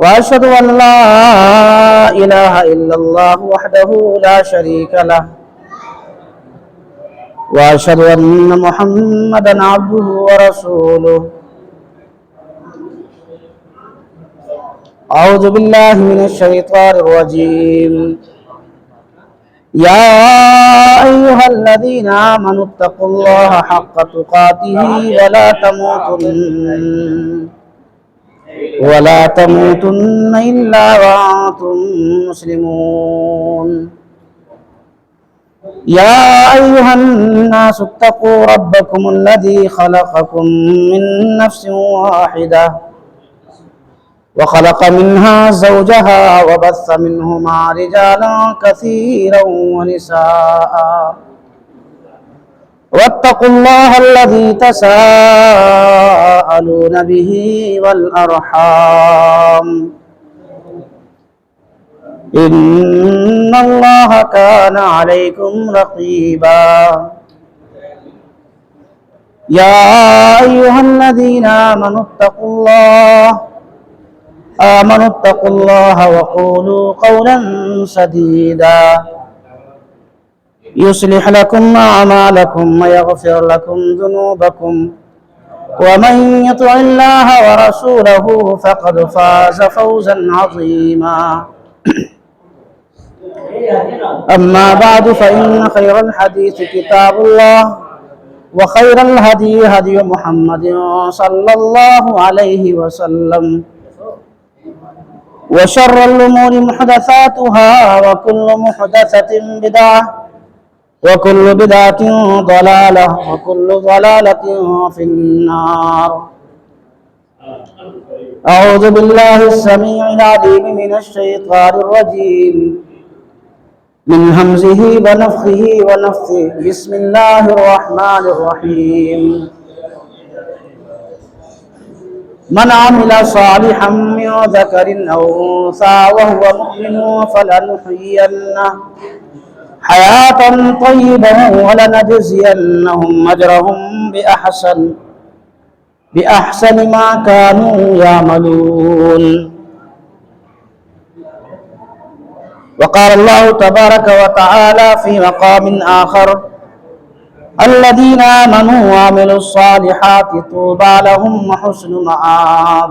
وأشهد أن لا إله إلا الله وحده لا شريك له وأشهد أن محمدا عبده ورسوله. أعوذ بالله من الشيطان الرجيم. يا أيها الذين آمنوا اتقوا الله حق تقاته ولا تموتن إلا وأنتم مسلمون. يا أيها الناس اتقوا ربكم الذي خلقكم من نفس واحدة وخلق منها زوجها وبث منهما رجالا كثيرا ونساء واتقوا الله الذي تساءلون به والأرحام إن الله كان عليكم رقيبا. يا أيها الذين آمنوا اتقوا الله وقولوا قولا سديدا يصلح لكم أعمالكم ويغفر لكم ذنوبكم ومن يطع الله ورسوله فقد فاز فوزا عظيما. أما بعد فإن خير الحديث كتاب الله وخير الهدي هدي محمد صلى الله عليه وسلم وشر الأمور محدثاتها وكل محدثة بدعة وكل بدعة ضلالة وكل ضلالة في النار. أعوذ بالله السميع العليم من الشيطان الرجيم من همزه ونفخه ونفثه. بسم الله الرحمن الرحيم. من عمل صالحا من ذكر أو أنثى وهو مؤمن فلنحيينه حياة طيبة ولنجزينهم أجرهم بأحسن ما كانوا يعملون. وقال الله تبارك وتعالى في مقام آخر الذين آمنوا وعملوا الصالحات طوبى لهم وحسن مآب.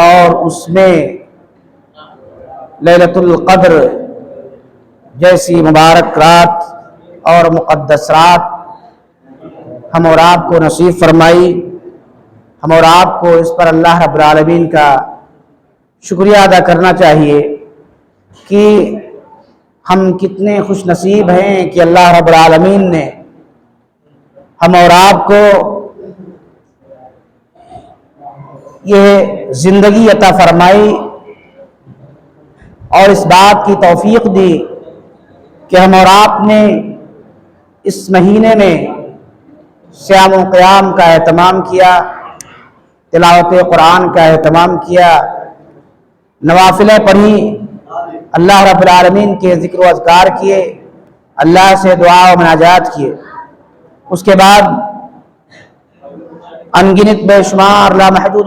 اور اس میں لیلۃ القدر جیسی مبارک رات اور مقدس رات ہم اور آپ کو نصیب فرمائی۔ ہم اور آپ کو اس پر اللہ رب العالمین کا شکریہ ادا کرنا چاہیے کہ ہم کتنے خوش نصیب ہیں کہ اللہ رب العالمین نے ہم اور آپ کو یہ زندگی عطا فرمائی اور اس بات کی توفیق دی کہ ہم اور آپ نے اس مہینے میں صیام و قیام کا اہتمام کیا، تلاوت قرآن کا اہتمام کیا، نوافلیں پڑھی، اللہ رب العالمین کے ذکر و اذکار کیے، اللہ سے دعا و مناجات کیے۔ اس کے بعد انگنت بے شمار لامحدود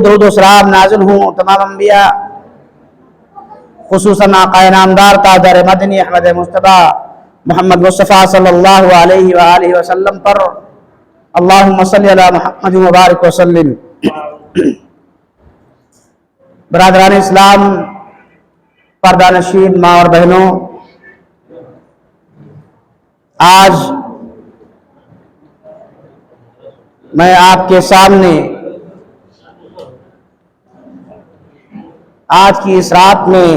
درود و سلام نازل ہوں تمام انبیاء، خصوصاً آقا نامدار تاجدار مدنی احمد مصطفیٰ محمد مصطفیٰ صلی اللہ علیہ وآلہ وسلم پر، اللہم صلی علی محمد مبارک وسلم۔ برادران اسلام، پردہ نشین ماں اور بہنوں، آج میں آپ کے سامنے آج کی اس رات میں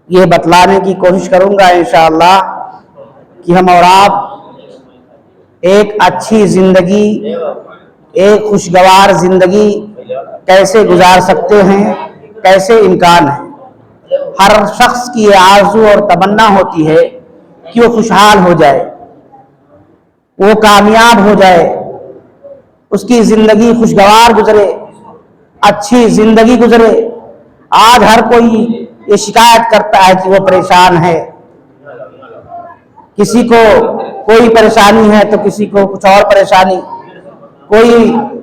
یہ بتلانے کی کوشش کروں گا انشاءاللہ کہ ہم اور آپ ایک اچھی زندگی، ایک خوشگوار زندگی کیسے گزار سکتے ہیں، کیسے امکان ہے۔ ہر شخص کی یہ آرزو اور تمنا ہوتی ہے کہ وہ خوشحال ہو جائے، وہ کامیاب ہو جائے، اس کی زندگی خوشگوار گزرے، اچھی زندگی گزرے۔ آج ہر کوئی یہ شکایت کرتا ہے کہ وہ پریشان ہے، کسی کو کوئی پریشانی ہے تو کسی کو کچھ اور پریشانی، کوئی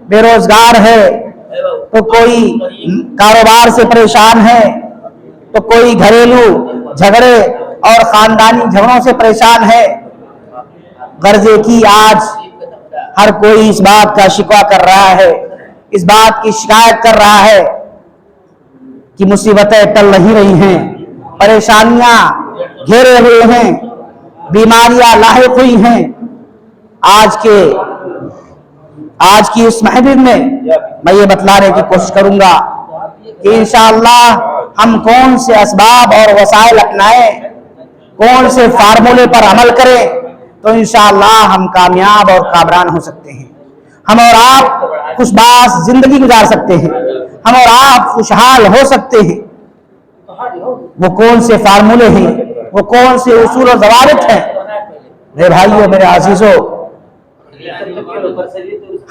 بے روزگار ہے تو کوئی کاروبار سے پریشان ہے تو کوئی گھریلو جھگڑے اور خاندانی جھگڑوں سے پریشان ہے۔ غرضے کی آج ہر کوئی اس بات کا شکوہ کر رہا ہے، اس بات کی شکایت کر رہا ہے کہ مصیبتیں ٹل نہیں رہی ہیں، پریشانیاں گھیرے ہوئے ہیں، بیماریاں لاحق ہوئی ہیں۔ آج کی اس محفل میں میں یہ بتلانے کی کوشش کروں گا کہ انشاءاللہ ہم کون سے اسباب اور وسائل اپنائیں، کون سے فارمولے پر عمل کریں تو انشاءاللہ ہم کامیاب اور کامران ہو سکتے ہیں، ہم اور آپ خوش باش زندگی گزار سکتے ہیں، ہم اور آپ خوشحال ہو سکتے ہیں۔ وہ کون سے فارمولے ہیں، وہ کون سے اصول و ضوابط ہیں؟ میرے بھائیوں، میرے عزیزوں،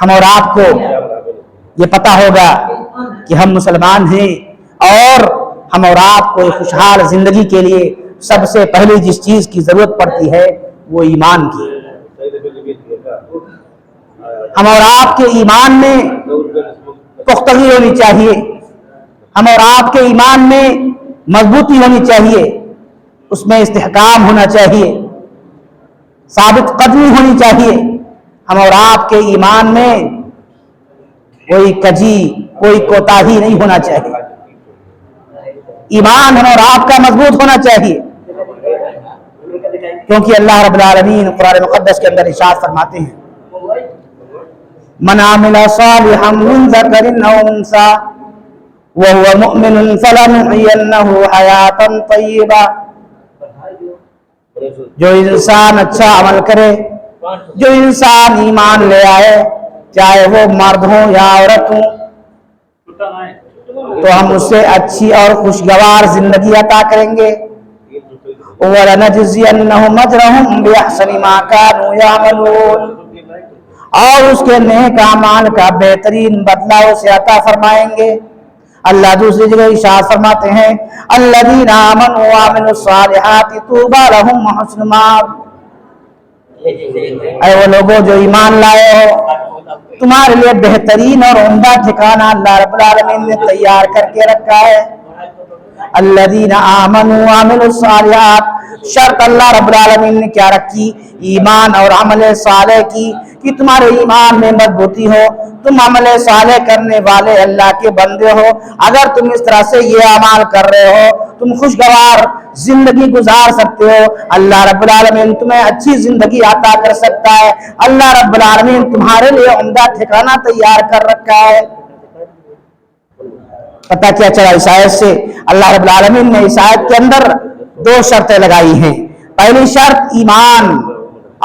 ہم اور آپ کو یہ پتہ ہوگا کہ ہم مسلمان ہیں اور ہم اور آپ کو خوشحال زندگی کے لیے سب سے پہلے جس چیز کی ضرورت پڑتی ہے وہ ایمان کی۔ ہم اور آپ کے ایمان میں پختگی ہونی چاہیے، ہم اور آپ کے ایمان میں مضبوطی ہونی چاہیے، اس میں استحکام ہونا چاہیے، ثابت قدمی ہونی چاہیے۔ ہم اور آپ کے ایمان میں کوئی کجی، کوئی کوتاہی نہیں ہونا چاہیے۔ ایمان ہم اور آپ کا مضبوط ہونا چاہیے، کیونکہ اللہ رب العالمین قرآن مقدس کے اندر ارشاد فرماتے ہیں، من عمل صالحا من ذکر او انثى وهو مؤمن فلنحيينه حیاتا طیبہ۔ جو انسان اچھا عمل کرے، جو انسان ایمان لے آئے، چاہے وہ مرد ہوں یا عورت ہوں، تو ہم اسے اچھی اور خوشگوار زندگی عطا کریں گے۔ وَلَنَجْزِيَنَّهُمْ أَجْرَهُمْ بِأَحْسَنِ مَا كَانُوا يَعْمَلُونَ، اور اس کے نیک اعمال کا بہترین بدلہ اسے عطا فرمائیں گے۔ اللہ دوسری جگہ ارشاد فرماتے ہیں، الَّذِينَ آمَنُوا وَعَمِلُوا الصَّالِحَاتِ طُوبَى لَهُمْ وَحُسْنُ مَآبٍ۔ اے وہ لوگوں جو ایمان لائے ہو، تمہارے لیے بہترین اور عمدہ ٹھکانہ اللہ رب العالمین نے تیار کر کے رکھا ہے۔ الذین آمنوا وعملوا الصالحات، شرط اللہ رب العالمین نے کیا رکھی؟ ایمان اور عمل صالح کی، کہ تمہارے ایمان میں مضبوطی ہو، تم عمل صالح کرنے والے اللہ کے بندے ہو۔ اگر تم اس طرح سے یہ اعمال کر رہے ہو تم خوشگوار زندگی گزار سکتے ہو، اللہ رب العالمین تمہیں اچھی زندگی عطا کر سکتا ہے، اللہ رب العالمین تمہارے لیے عمدہ ٹھکانہ تیار کر رکھا ہے۔ پتہ کیا چلا اس آیت سے؟ اللہ رب العالمین نے اس آیت کے اندر دو شرطیں لگائی ہیں، پہلی شرط ایمان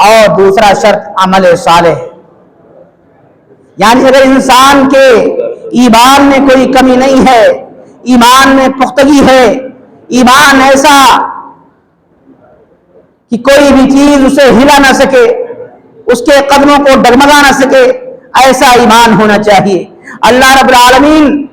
اور دوسرا شرط عمل صالح۔ یعنی اگر انسان کے ایمان میں کوئی کمی نہیں ہے، ایمان میں پختگی ہے، ایمان ایسا کہ کوئی بھی چیز اسے ہلا نہ سکے، اس کے قدموں کو ڈگمگا نہ سکے، ایسا ایمان ہونا چاہیے۔ اللہ رب العالمین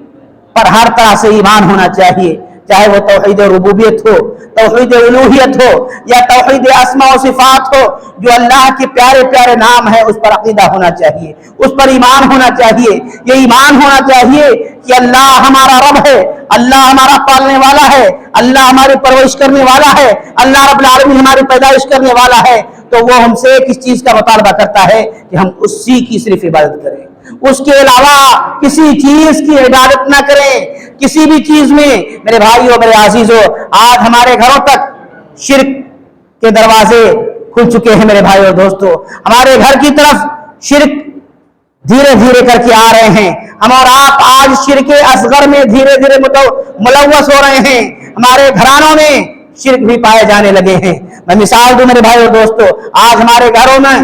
پر ہر طرح سے ایمان ہونا چاہیے، چاہے وہ توحید ربوبیت ہو، توحید الوہیت ہو، یا توحید اسماء و صفات ہو، جو اللہ کے پیارے پیارے نام ہے اس پر عقیدہ ہونا چاہیے، اس پر ایمان ہونا چاہیے۔ یہ ایمان ہونا چاہیے کہ اللہ ہمارا رب ہے، اللہ ہمارا پالنے والا ہے، اللہ ہماری پرورش کرنے والا ہے، اللہ رب العالمین ہماری پیدائش کرنے والا ہے، تو وہ ہم سے کس چیز کا مطالبہ کرتا ہے کہ ہم اسی کی صرف عبادت کریں، اس کے علاوہ کسی چیز کی عبادت نہ کریں۔ کسی بھی چیز میں میرے بھائیوں میرے عزیزوں، آج ہمارے گھروں تک شرک کے دروازے کھل چکے ہیں میرے بھائیوں دوستوں، ہمارے گھر کی طرف شرک دھیرے دھیرے کر کے آ رہے ہیں، ہم اور آپ آج شرک اصغر میں دھیرے دھیرے ملوث ہو رہے ہیں، ہمارے گھرانوں میں شرک بھی پائے جانے لگے ہیں۔ میں مثال دوں میرے بھائیوں دوستوں، آج ہمارے گھروں میں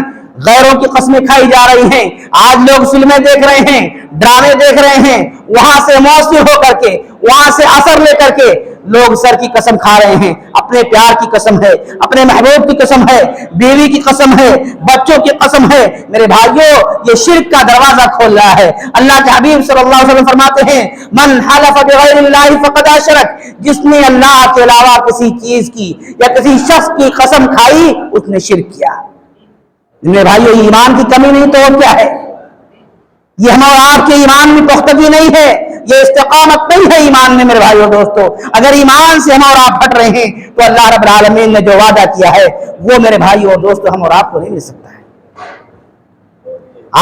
غیروں کی قسمیں کھائی جا رہی ہیں، آج لوگ فلمیں دیکھ رہے ہیں، ڈرامے دیکھ رہے ہیں، وہاں سے مؤثر ہو کر کے، وہاں سے اثر لے کر کے لوگ سر کی قسم کھا رہے ہیں، اپنے پیار کی قسم ہے، اپنے محبوب کی قسم ہے، بیوی کی قسم ہے، بچوں کی قسم ہے۔ میرے بھائیوں یہ شرک کا دروازہ کھول رہا ہے۔ اللہ کے حبیب صلی اللہ علیہ وسلم فرماتے ہیں من حلف بغیر اللہ فقد اشرک، جس نے اللہ کے علاوہ کسی چیز کی یا کسی شخص کی قسم کھائی اس نے شرک کیا۔ میرے بھائیو ایمان کی کمی نہیں تو اور کیا ہے؟ یہ ہم اور آپ کے ایمان میں پختگی نہیں ہے، یہ استقامت نہیں ہے ایمان میں میرے بھائیو دوستو۔ اگر ایمان سے ہم اور آپ ہٹ رہے ہیں تو اللہ رب العالمین نے جو وعدہ کیا ہے وہ میرے بھائیو دوستو ہم اور آپ کو نہیں مل سکتا ہے۔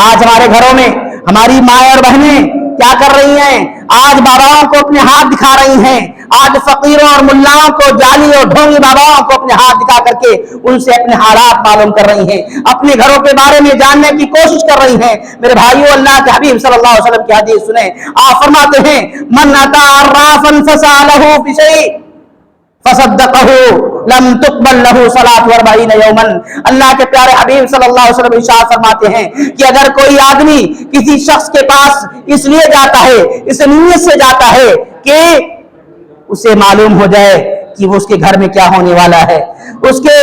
آج ہمارے گھروں میں ہماری ماں اور بہنیں کیا کر رہی ہیں؟ آج باباؤں کو اپنے ہاتھ دکھا رہی ہیں، آج فقیروں اور ملاؤں کو، جعلی اور ڈھونگی باباؤں کو اپنے ہاتھ دکھا کر کے ان سے اپنے حالات معلوم کر رہی ہیں، اپنے گھروں کے بارے میں جاننے کی کوشش کر رہی ہیں۔ میرے بھائیو اللہ کے حبیب صلی اللہ علیہ وسلم کی حدیث سنیں، آپ فرماتے ہیں من اتی عرافا فسألہ بشیء فصدقہ لم تقبل لہ صلاۃ 40 یوما۔ اللہ کے پیارے حبیب صلی اللہ علیہ وسلم ارشاد فرماتے ہیں کہ اگر کوئی آدمی کسی شخص کے پاس اس لیے جاتا ہے، اس نیت سے جاتا ہے کہ اسے معلوم ہو جائے کہ وہ اس کے گھر میں کیا ہونے والا ہے، اس کے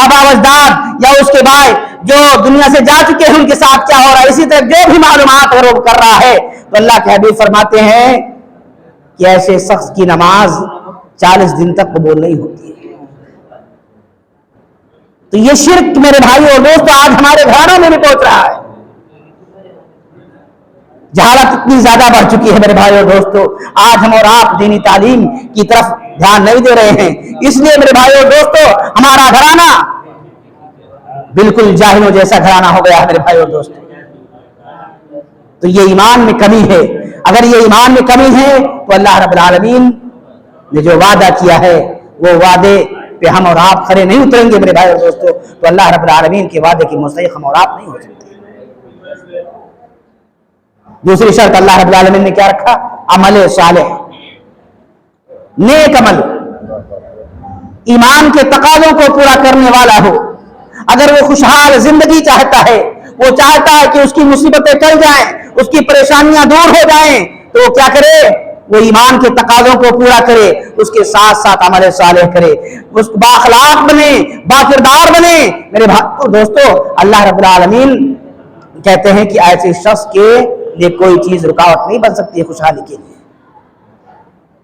آبا و اجداد یا اس کے بھائی جو دنیا سے جا چکے ہیں ان کے ساتھ کیا ہو رہا ہے، اسی طرح جو بھی معلومات اگر وہ کر رہا ہے تو اللہ کے حبیب فرماتے ہیں کہ ایسے شخص کی نماز 40 دن تک قبول نہیں ہوتی ہے۔ تو یہ شرک میرے بھائی اور دوستو آج ہمارے گھروں میں بھی پہنچ رہا ہے۔ جہالت اتنی زیادہ بڑھ چکی ہے میرے بھائی اور دوستو، آج ہم اور آپ دینی تعلیم کی طرف دھیان نہیں دے رہے ہیں، اس لیے میرے بھائی اور دوستو ہمارا گھرانہ بالکل جاہلوں جیسا گھرانہ ہو گیا ہے میرے بھائی اور دوستو۔ تو یہ ایمان میں کمی ہے، اگر یہ ایمان میں کمی ہے تو اللہ رب العالمین نے جو وعدہ کیا ہے وہ وعدے پہ ہم اور آپ کھڑے نہیں اتریں گے میرے بھائی اور دوستو، تو اللہ رب العالمین کے وعدے کی مستحق ہم اور آپ نہیں ہو سکتے۔ دوسری شرط اللہ رب العالمین نے کیا رکھا؟ عمل صالح، نیک عمل، ایمان کے تقاضوں کو پورا کرنے والا ہو۔ اگر وہ خوشحال زندگی چاہتا ہے، وہ چاہتا ہے کہ اس کی مصیبتیں ٹل جائیں، اس کی پریشانیاں دور ہو جائیں، تو وہ کیا کرے؟ وہ ایمان کے تقاضوں کو پورا کرے، اس کے ساتھ ساتھ عمل صالح کرے، اس بااخلاق بنے، باکردار بنے۔ میرے دوستو اللہ رب العالمین کہتے ہیں کہ ایسے شخص کے لیے کوئی چیز رکاوٹ نہیں بن سکتی ہے خوشحالی کے لیے،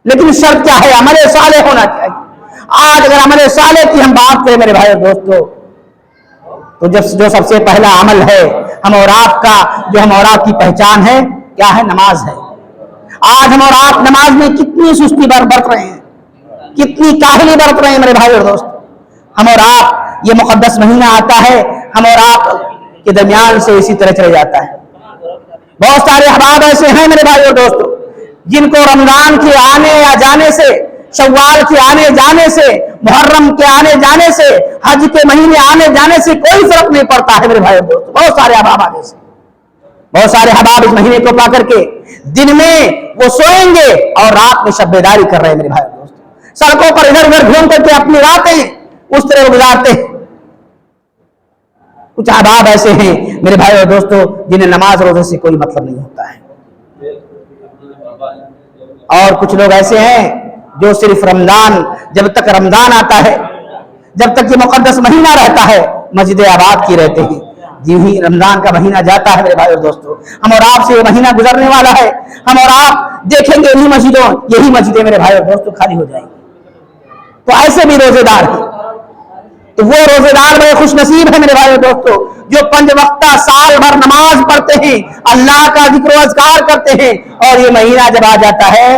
لیکن شرط کیا ہے؟ عمل صالح ہونا چاہیے۔ آج اگر عمل صالح کی ہم بات کریں میرے بھائی دوستو تو جو سب سے پہلا عمل ہے ہم اور آپ کا، جو ہم اور آپ کی پہچان ہے، کیا ہے؟ نماز ہے۔ آج ہم اور آپ نماز میں کتنی سستی برت رہے ہیں، کتنی کاہلی برت رہے ہیں میرے بھائی اور دوست۔ ہم اور آپ یہ مقدس مہینہ آتا ہے، ہم اور آپ کے درمیان سے اسی طرح چلے جاتا ہے۔ بہت سارے احباب ایسے ہیں میرے بھائی اور دوستو جن کو رمضان کے آنے یا جانے سے، شوال کے آنے جانے سے، محرم کے آنے جانے سے، حج کے مہینے آنے جانے سے کوئی فرق نہیں پڑتا ہے میرے بھائی اور دوستو۔ بہت سارے احباب آگے سے، بہت سارے احباب اس مہینے کو پا کر کے دن میں وہ سوئیں گے اور رات میں شب بیداری کر رہے ہیں میرے بھائی اور دوستو۔ سڑکوں پر ادھر ادھر گھوم کر کے اپنی راتیں اس طرح گزارتے ہیں۔ کچھ احباب ایسے ہیں میرے بھائی اور دوستو جنہیں نماز روزے سے کوئی مطلب نہیں ہوتا ہے، اور کچھ لوگ ایسے ہیں جو صرف رمضان، جب تک رمضان آتا ہے، جب تک یہ مقدس مہینہ رہتا ہے، مسجد آباد کی رہتے ہیں۔ جی ہی رمضان کا مہینہ جاتا ہے میرے بھائی اور دوستو، ہم اور آپ سے یہ مہینہ گزرنے والا ہے، ہم اور آپ دیکھیں گے یہی مسجدیں میرے بھائی اور دوستو خالی ہو جائیں گی۔ تو ایسے بھی روزے دار ہیں، تو وہ روزے دار بڑے خوش نصیب ہیں میرے بھائی اور دوستو جو 5 وقتہ سال بھر نماز پڑھتے ہیں، اللہ کا ذکر و اذکار کرتے ہیں، اور یہ مہینہ جب آ جاتا ہے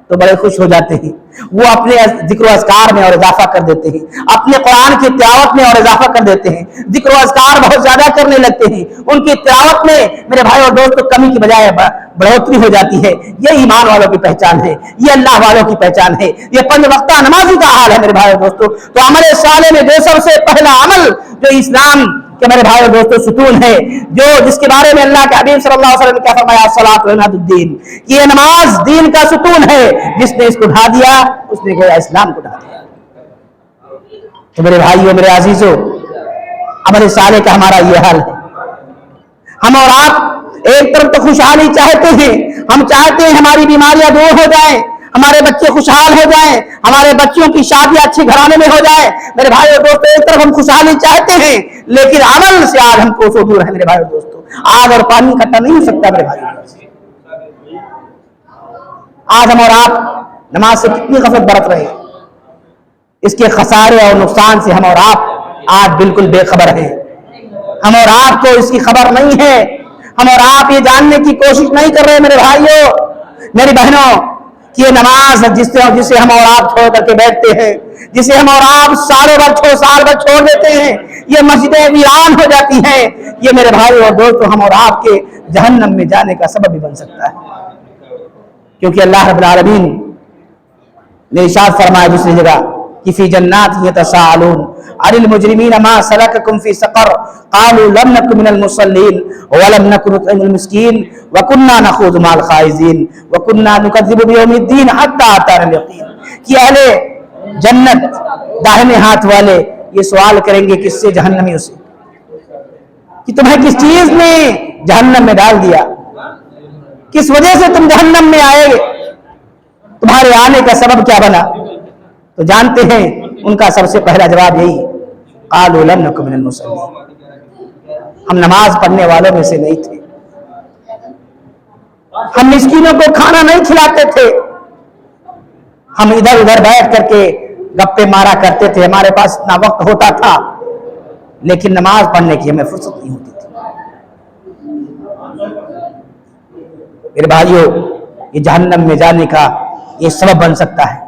تو بڑے خوش ہو جاتے ہیں۔ وہ اپنے ذکر و اذکار میں اور اضافہ کر دیتے ہیں، اپنے قرآن کی تلاوت میں اور اضافہ کر دیتے ہیں، ذکر و اذکار بہت زیادہ کرنے لگتے ہیں، ان کی تلاوت میں میرے بھائی اور دوستو کمی کی بجائے بڑھوتری ہو جاتی ہے۔ یہ ایمان والوں کی پہچان ہے، یہ اللہ والوں کی پہچان ہے، یہ 5 وقتہ نمازی کا حال ہے میرے بھائی اور دوستو۔ تو عمل صالح میں جو سب سے پہلا عمل جو اسلام کہ میرے بھائی اور دوستو ستون ہے، جو جس کے بارے میں اللہ کے حبیب صلی اللہ علیہ وسلم نے کیا فرمایا، الصلاۃ عماد الدین، کہ یہ نماز دین کا ستون ہے، جس نے اس کو ڈھا دیا اس نے گویا اسلام کو ڈھا دیا۔ تو میرے بھائیو، میرے عزیزو، عمل صالح کا ہمارا یہ حال ہے۔ ہم اور آپ ایک طرف تو خوشحالی چاہتے ہیں، ہم چاہتے ہیں ہماری بیماریاں دور ہو جائیں، ہمارے بچے خوشحال ہو جائیں، ہمارے بچوں کی شادی اچھے گھرانے میں ہو جائے۔ میرے بھائی اور دوستو ایک طرف ہم خوشحالی چاہتے ہیں، لیکن عمل سے آج ہم کو سو دور ہے میرے بھائی اور دوستو۔ آگ اور پانی اکٹھا نہیں ہو سکتا میرے بھائی اور دوستو۔ آج ہم اور آپ نماز سے کتنی غفلت برت رہے ہیں، اس کے خسارے اور نقصان سے ہم اور آپ آج بالکل بے خبر ہیں۔ ہم اور آپ کو اس کی خبر نہیں ہے، ہم اور آپ یہ جاننے کی کوشش نہیں کر رہے میرے بھائیوں، میری بہنوں، کہ یہ نماز جسے ہم اور آپ چھوڑ کر کے بیٹھتے ہیں، جسے ہم اور آپ سال بھر چھوڑ دیتے ہیں، یہ مسجدیں ویران ہو جاتی ہیں، یہ میرے بھائی اور دوستو ہم اور آپ کے جہنم میں جانے کا سبب بھی بن سکتا ہے۔ کیونکہ اللہ رب العالمین نے ارشاد فرمایا دوسری جگہ کہ فی جنات یتساءلون عن المجرمین ما سلککم فی سقر قالوا لم نک من المصلین ولم نک نطعم المسکین وکنا نخوض مع الخائضین وکنا نکذب بیوم الدین حتی اتانا الیقین۔ کہ اہل جنت داہنے ہاتھ والے یہ سوال کریں گے کس سے؟ جہنمیوں سے، کہ تمہیں کس چیز نے جہنم میں ڈال دیا، کس وجہ سے تم جہنم میں آئے، تمہارے آنے کا سبب کیا بنا؟ تو جانتے ہیں ان کا سب سے پہلا جواب یہی، قالوا لم نک من المصلین، ہم نماز پڑھنے والوں میں سے نہیں تھے، ہم مسکینوں کو کھانا نہیں کھلاتے تھے، ہم ادھر ادھر بیٹھ کر کے گپے مارا کرتے تھے، ہمارے پاس اتنا وقت ہوتا تھا لیکن نماز پڑھنے کی ہمیں فرصت نہیں ہوتی تھی۔ میرے بھائیو، یہ جہنم میں جانے کا یہ سبب بن سکتا ہے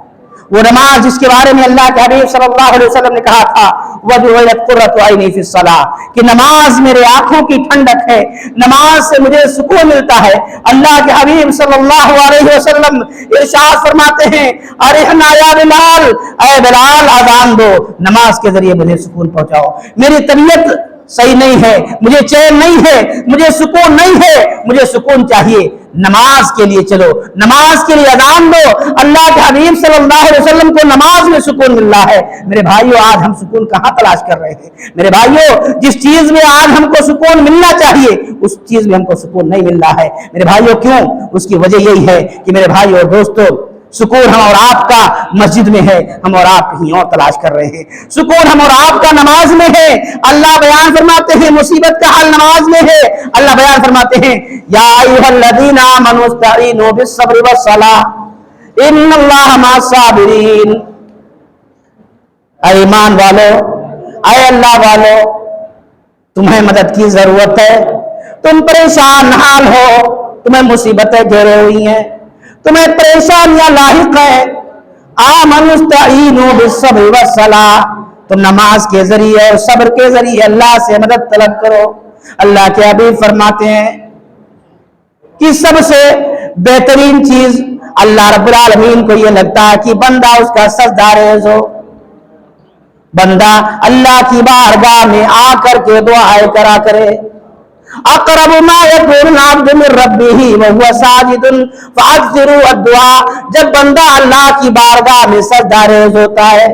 وہ نماز جس کے بارے میں اللہ کے حبیب صلی اللہ علیہ وسلم نے کہا تھا وَجُعِلَتْ قُرَّةُ عَيْنِي فِي الصَّلَاةِ، کہ نماز میرے آنکھوں کی ٹھنڈک ہے، نماز سے مجھے سکون ملتا ہے۔ اللہ کے حبیب صلی اللہ علیہ وسلم ارشاد فرماتے ہیں ارحنا یا بلال، اے بلال اذان دو، نماز کے ذریعے مجھے سکون پہنچاؤ، میری طبیعت صحیح نہیں ہے، مجھے چین نہیں ہے، مجھے سکون نہیں ہے، مجھے سکون چاہیے، نماز کے لیے چلو، نماز کے لیے اذان دو۔ اللہ کے حبیب صلی اللہ علیہ وسلم کو نماز میں سکون مل رہا ہے۔ میرے بھائیو، آج ہم سکون کہاں تلاش کر رہے ہیں؟ میرے بھائیو، جس چیز میں آج ہم کو سکون ملنا چاہیے اس چیز میں ہم کو سکون نہیں مل رہا ہے۔ میرے بھائیو، کیوں؟ اس کی وجہ یہی ہے کہ میرے بھائیو اور دوستو، سکون ہم اور آپ کا مسجد میں ہے، ہم اور آپ کہیں اور تلاش کر رہے ہیں۔ سکون ہم اور آپ کا نماز میں ہے۔ اللہ بیان فرماتے ہیں مصیبت کا حل نماز میں ہے۔ اللہ بیان فرماتے ہیں یا ایھا الذین آمنوا استعینوا بالصبر والصلاۃ ان اللہ مع الصابرین۔ اے ایمان والو، اے اللہ والو، تمہیں مدد کی ضرورت ہے، تم پریشان حال ہو، تمہیں مصیبتیں گھیرے ہوئی ہیں، تمہیں پریشانیاں لاحق ہے، آمنوا استعینوا بالصبر والصلاۃ، تم نماز کے ذریعے اور صبر کے ذریعے اللہ سے مدد طلب کرو۔ اللہ کے حبیب فرماتے ہیں کہ سب سے بہترین چیز اللہ رب العالمین کو یہ لگتا ہے کہ بندہ اس کا سجدہ ریز ہو، بندہ اللہ کی بارگاہ میں آ کر کے دعائیں کرا کرے۔ اقرب ما یکون العبد من ربہ وہو ساجد فاکثروا الدعاء، جب بندہ اللہ کی بارگاہ میں سجدہ ریز ہوتا ہے،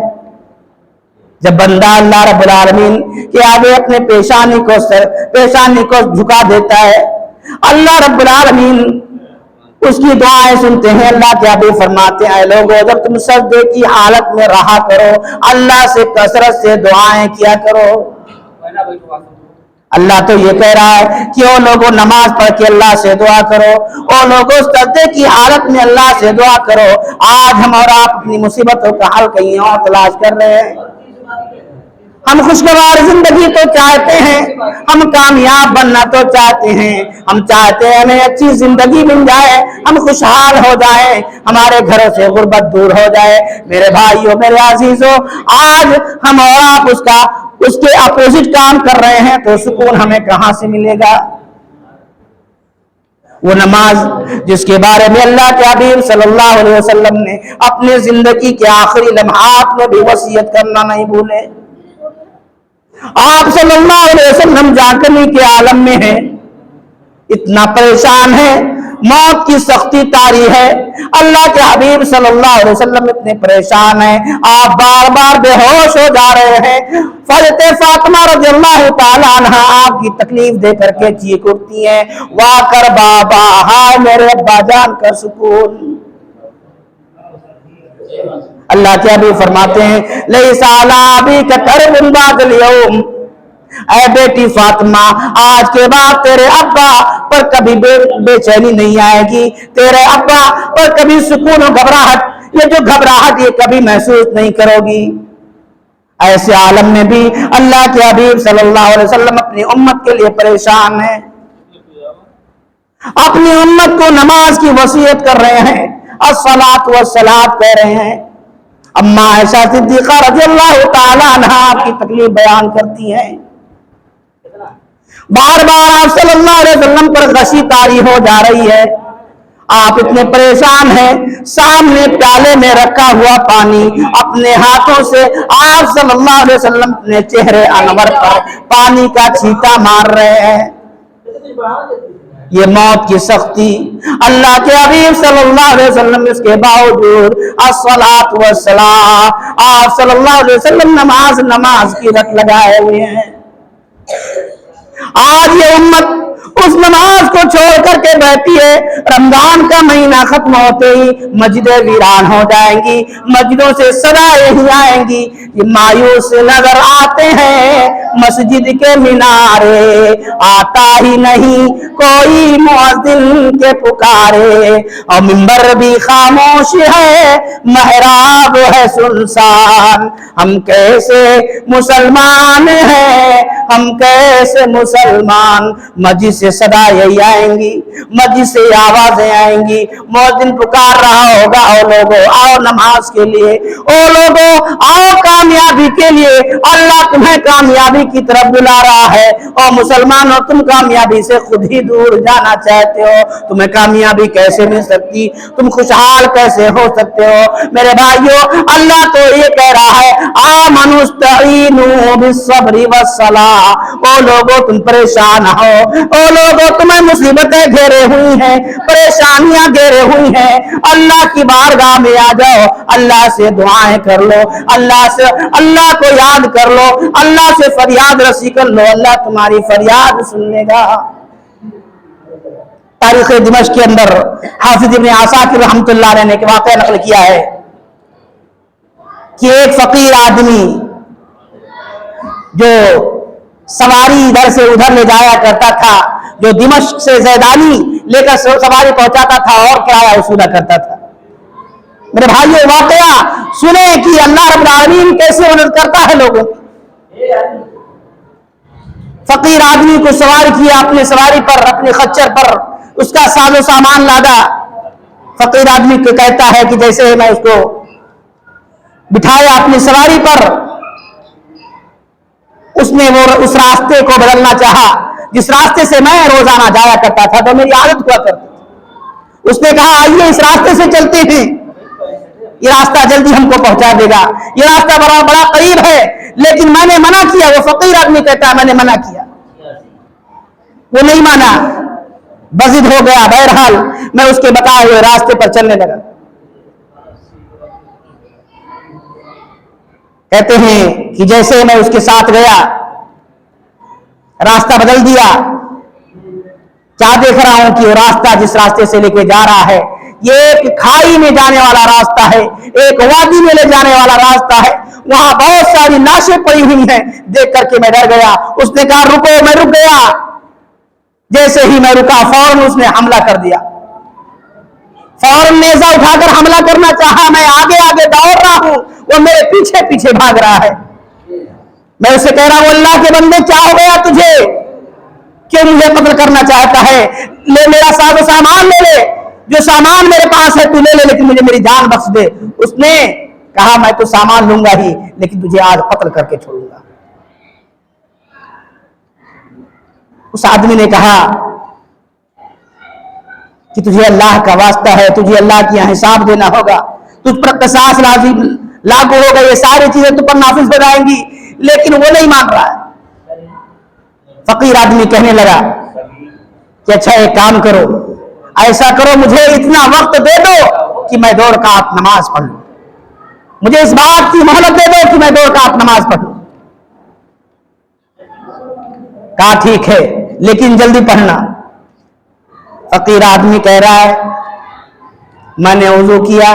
جب بندہ اللہ رب العالمین کے آگے اپنے پیشانی کو جھکا دیتا ہے، اللہ رب العالمین اس کی دعائیں سنتے ہیں۔ اللہ کے حبیب فرماتے ہیں اے لوگوں، جب تم سجدے کی حالت میں رہا کرو، اللہ سے کثرت سے دعائیں کیا کرو۔ اللہ تو یہ کہہ رہا ہے کہ او لوگوں نماز پڑھ کے اللہ سے دعا کرو، او لوگوں سجدے کی حالت میں اللہ سے دعا کرو۔ آج ہم اور آپ اپنی مصیبتوں کا حل کہیں اور تلاش کر رہے ہیں۔ ہم خوشگوار زندگی تو چاہتے ہیں، ہم کامیاب بننا تو چاہتے ہیں، ہم چاہتے ہیں ہمیں اچھی زندگی مل جائے، ہم خوشحال ہو جائیں، ہمارے گھروں سے غربت دور ہو جائے۔ میرے بھائیوں، میرے عزیزوں، آج ہم اور آپ اس کے اپوزٹ کام کر رہے ہیں تو سکون ہمیں کہاں سے ملے گا؟ وہ نماز جس کے بارے میں اللہ کے حبیب صلی اللہ علیہ وسلم نے اپنے زندگی کے آخری لمحات میں بھی وصیت کرنا نہیں بھولے۔ آپ صلی اللہ علیہ وسلم جاگنے کے عالم میں ہیں، اتنا پریشان ہے، موت کی سختی طاری ہے، اللہ کے حبیب صلی اللہ علیہ وسلم اتنے پریشان ہیں، آپ بار بار بے ہوش ہو جا رہے ہیں۔ حضرت فاطمہ رضی اللہ تعالی عنہ آپ کی تکلیف دے کر کے چیخ اٹھتی ہیں، وا کر بابا، ہائے میرے ابا جان کا سکون۔ اللہ کے حبیب فرماتے ہیں لیس علی ابیک کرب بعد اليوم، اے بیٹی فاطمہ، آج کے بعد تیرے ابا پر کبھی بے چینی نہیں آئے گی، تیرے ابا پر کبھی سکون و گھبراہٹ، یہ جو گھبراہٹ یہ کبھی محسوس نہیں کرو گی۔ ایسے عالم میں بھی اللہ کے حبیب صلی اللہ علیہ وسلم اپنی امت کے لیے پریشان ہیں، اپنی امت کو نماز کی وصیت کر رہے ہیں، الصلاۃ والصلاۃ کہہ رہے ہیں۔ اما عائشہ صدیقہ رضی اللہ تعالی عنہا آپ کی تکلیف بیان کرتی ہیں، بار بار آپ صلی اللہ علیہ وسلم پر غشی طاری ہو جا رہی ہے، آپ اتنے پریشان ہیں، سامنے پیالے میں رکھا ہوا پانی اپنے ہاتھوں سے آپ صلی اللہ علیہ وسلم اپنے چہرے انور پر پانی کا چھینٹا مار رہے ہیں۔ یہ موت کی سختی، اللہ کے حبیب صلی اللہ علیہ وسلم اس کے باوجود الصلاۃ والسلام، آپ صلی اللہ علیہ وسلم نماز کی رٹ لگائے ہوئے ہیں۔ آج یہ امت اس نماز کو چھوڑ کر کے بیٹھی ہے، رمضان کا مہینہ ختم ہوتے ہی مسجدیں ویران ہو جائیں گی، مسجدوں سے صدائیں ہی آئیں گی، یہ مایوس نظر آتے ہیں مسجد کے مینارے، آتا ہی نہیں کوئی مؤذن کے پکارے، اور منبر بھی خاموش ہے، محراب ہے سنسان، ہم کیسے مسلمان ہیں، ہم کیسے مسلمان۔ مسجد سے صدا یہی آئیں گی، مسجد سے آوازیں آئیں گی، مؤذن پکار رہا ہوگا او لوگوں آؤ نماز کے لیے، او لوگوں آؤ کامیابی کے لیے، اللہ تمہیں کامیابی کی طرف بلا رہا ہے، اور مسلمانوں تم کامیابی سے خود ہی دور جانا چاہتے ہو، تمہیں کامیابی کیسے مل سکتی، تم خوشحال کیسے ہو سکتے ہو؟ میرے بھائیوں، اللہ تو یہ کہہ رہا ہے آمنوا استعینوا بالصبر والصلاۃ، او لوگوں تم پریشان ہو، او لوگوں تمہیں مصیبتیں گھیرے ہوئی ہیں، پریشانیاں گھیرے ہوئی ہیں، اللہ کی بارگاہ میں آ جاؤ، اللہ سے دعائیں کر لو، اللہ کو یاد کر لو، اللہ سے فریاد رسی کر لو، اللہ تمہاری فریاد سن لے گا۔ تاریخ دمشق کے اندر حافظ ابن عساکر رحمۃ اللہ علیہ نے ایک واقعہ نقل کیا ہے کہ ایک فقیر آدمی جو سواری ادھر سے ادھر لے جایا کرتا تھا، جو دمشق سے زیدانی لے کر سواری پہنچاتا تھا اور کرایہ وصولا کرتا تھا۔ میرے بھائیو، واقعہ سنیں کہ اللہ رب العالمین کیسے مدد کرتا ہے لوگوں کی۔ فقیر آدمی کو سوار کیا اپنے سواری پر، اپنے خچر پر، اس کا ساز و سامان لادا۔ فقیر آدمی کو کہتا ہے کہ جیسے میں اس کو بٹھایا اپنی سواری پر، اس نے وہ اس راستے کو بدلنا چاہا، جس راستے سے میں روزانہ جایا کرتا تھا تو میری عادت ہوا کرتی تھی۔ اس نے کہا آئیے اس راستے سے چلتے ہیں، یہ راستہ جلدی ہم کو پہنچا دے گا، یہ راستہ بڑا قریب ہے، لیکن میں نے منع کیا۔ وہ فقیر آدمی کہتا ہے میں نے منع کیا، وہ نہیں مانا، بضد ہو گیا۔ بہرحال میں اس کے بتائے ہوئے راستے پر چلنے لگا۔ کہتے ہیں کہ جیسے میں اس کے ساتھ گیا، راستہ بدل دیا۔ کیا دیکھ رہا ہوں کہ وہ راستہ جس راستے سے لے کے جا رہا ہے یہ ایک کھائی میں جانے والا راستہ ہے، ایک وادی میں لے جانے والا راستہ ہے، وہاں بہت ساری لاشیں پڑی ہوئی ہیں۔ دیکھ کر کے میں ڈر گیا۔ اس نے کہا رکو، میں رک گیا۔ جیسے ہی میں رکا فوراً اس نے حملہ کر دیا، فوراً نیزہ اٹھا کر حملہ کرنا چاہا۔ میں آگے آگے دوڑ رہا ہوں، وہ میرے پیچھے پیچھے بھاگ رہا ہے۔ میں اسے کہہ رہا ہوں اللہ کے بندے کیا ہو گیا تجھے، کیوں مجھے قتل کرنا چاہتا ہے؟ لے میرا ساز و سامان لے لے، جو سامان میرے پاس ہے تو لے لے، لیکن مجھے میری جان بخش دے۔ اس نے کہا میں تو سامان لوں گا ہی، لیکن تجھے آج قتل کر کے چھوڑوں گا۔ اس آدمی نے کہا کہ تجھے اللہ کا واسطہ ہے، تجھے اللہ کی یہاں حساب دینا ہوگا، تجھ پر قصاص لازم لاگو ہوگا، یہ ساری چیزیں تجھ پر نافذ ہو جائیں گی، لیکن وہ نہیں مان رہا ہے۔ فقیر آدمی کہنے لگا کہ اچھا ایک کام کرو، ایسا کرو مجھے اتنا وقت دے دو کہ میں 2 رکعت نماز پڑھ لوں، مجھے اس بات کی مہلت دے دو کہ میں 2 رکعت نماز پڑھ لوں۔ کہا ٹھیک ہے لیکن جلدی پڑھنا۔ فقیر آدمی کہہ رہا ہے میں نے وضو کیا،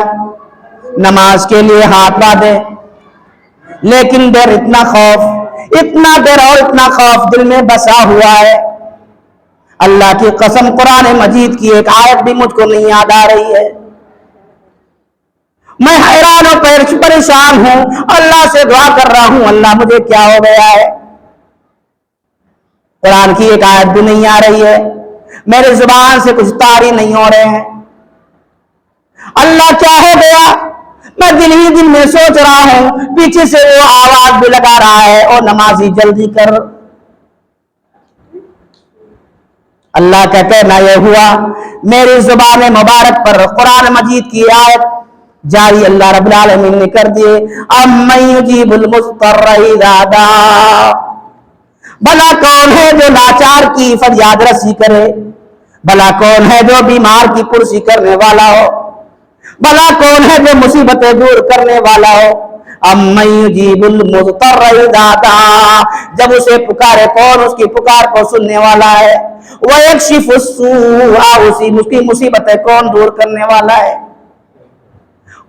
نماز کے لیے ہاتھ باندھے، لیکن ڈر اتنا ڈر اور اتنا خوف دل میں بسا ہوا ہے، اللہ کی قسم قرآن مجید کی ایک آیت بھی مجھ کو نہیں یاد آ رہی ہے۔ میں حیران اور پریشان ہوں، اللہ سے دعا کر رہا ہوں اللہ مجھے کیا ہو گیا ہے، قرآن کی ایک آیت بھی نہیں آ رہی ہے، میرے زبان سے کچھ طاری نہیں ہو رہے ہیں، اللہ کیا ہو گیا؟ میں دن ہی دن میں سوچ رہا ہوں، پیچھے سے وہ آواز بھی لگا رہا ہے اور نمازی جلدی کر۔ اللہ کا کہنا یہ ہوا میری زبان مبارک پر قرآن مجید کی آیت جاری اللہ رب العالمین نے کر دیے، امن یجیب المضطر اذا دعا، بھلا کون ہے جو لاچار کی فریاد رسی کرے، بھلا کون ہے جو بیمار کی پرسی کرنے والا ہو، بھلا کون ہے جو مصیبتیں دور کرنے والا ہو۔ امن یجیب المضطر اذا دعا، جب اسے پکارے کون اس کی پکار کو سننے والا ہے، ویکشف السوء، اس کی مصیبتیں کون دور کرنے والا ہے۔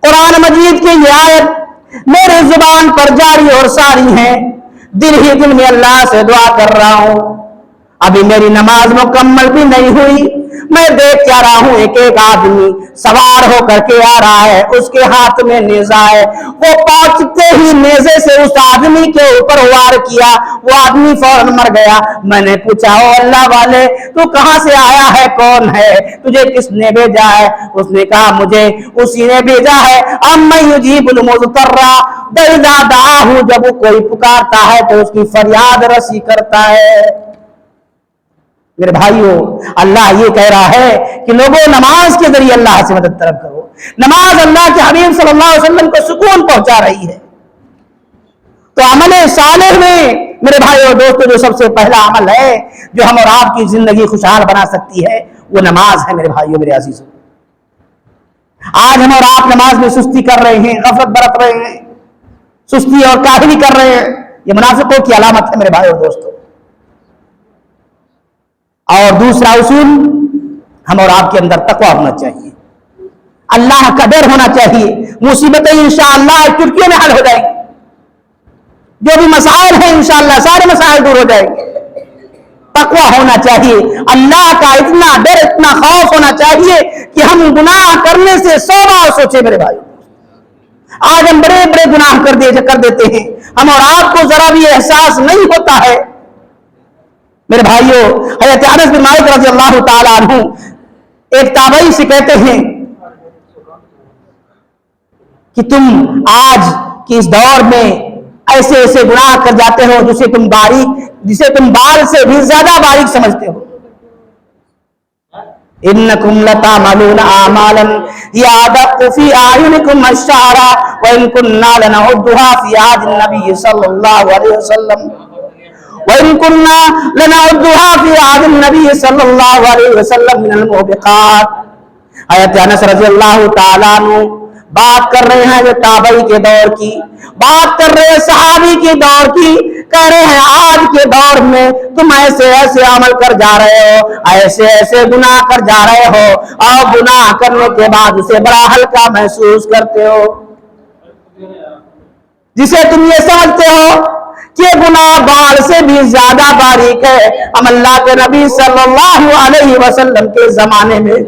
قرآن مجید کی یہ آیت میرے زبان پر جاری اور ساری ہیں، دن ہی دن میں اللہ سے دعا کر رہا ہوں، ابھی میری نماز مکمل بھی نہیں ہوئی، میں دیکھ کیا رہا ہوں ایک آدمی سوار ہو کر کے آ رہا ہے، اس کے ہاتھ میں نیزہ ہے، وہ پہنچتے ہی نیزے سے اس آدمی کے اوپر وار کیا، وہ آدمی فوراً مر گیا۔ میں نے پوچھا او اللہ والے تو کہاں سے آیا ہے، کون ہے، تجھے کس نے بھیجا ہے؟ اس نے کہا مجھے اسی نے بھیجا ہے، امن یجیب المضطر اذا دعاہ، جب وہ کوئی پکارتا ہے تو اس کی فریاد رسی کرتا ہے۔ میرے بھائیو اللہ یہ کہہ رہا ہے کہ لوگوں نماز کے ذریعے اللہ سے مدد طلب کرو، نماز اللہ کے حبیب صلی اللہ علیہ وسلم کو سکون پہنچا رہی ہے۔ تو عمل صالح میں میرے بھائیو دوستو جو سب سے پہلا عمل ہے جو ہم اور آپ کی زندگی خوشحال بنا سکتی ہے وہ نماز ہے۔ میرے بھائیو میرے عزیزو، آج ہم اور آپ نماز میں سستی کر رہے ہیں، غفلت برت رہے ہیں، سستی اور کاہلی کر رہے ہیں، یہ منافقوں کی علامت ہے میرے بھائیو دوستو۔ اور دوسرا اصول، ہم اور آپ کے اندر تقویٰ ہونا چاہیے، اللہ کا ڈر ہونا چاہیے، مصیبتیں انشاءاللہ چٹکیوں میں حل ہو جائیں گی، جو بھی مسائل ہیں انشاءاللہ سارے مسائل دور ہو جائیں گے۔ تقویٰ ہونا چاہیے، اللہ کا اتنا ڈر اتنا خوف ہونا چاہیے کہ ہم گناہ کرنے سے 100 بار سوچے۔ میرے بھائی آج ہم بڑے بڑے گناہ کر دیتے ہیں، ہم اور آپ کو ذرا بھی احساس نہیں ہوتا ہے۔ میرے بھائیو حضرت انس بن مالک رضی اللہ تعالیٰ عنہ ایک تابعی سے کہتے ہیں کہ تم آج کی اس دور میں ایسے ایسے گناہ کر جاتے ہو جسے تم بال سے بھی زیادہ باریک سمجھتے ہو. انکم لتعملون اعمالا یادق فی اعینکم الشعر وان كنا لنعدها فی عهد النبی صلی اللہ علیہ وسلم وان كنا لنعدها فی عهد النبی صلی اللہ علیہ وسلم من الموبقات. حضرت انس رضی اللہ تعالیٰ عنہ بات کر رہے ہیں جو تابعی کے دور کی، بات کر رہے ہیں صحابی کے دور کی، کہہ رہے ہیں آج کے دور میں تم ایسے ایسے عمل کر جا رہے ہو، ایسے ایسے گناہ کر جا رہے ہو، اور گناہ کرنے کے بعد اسے بڑا ہلکا محسوس کرتے ہو، جسے تم یہ سمجھتے ہو کہ گناہ بال سے بھی زیادہ باریک ہے. ہم اللہ کے نبی صلی اللہ علیہ وسلم کے زمانے میں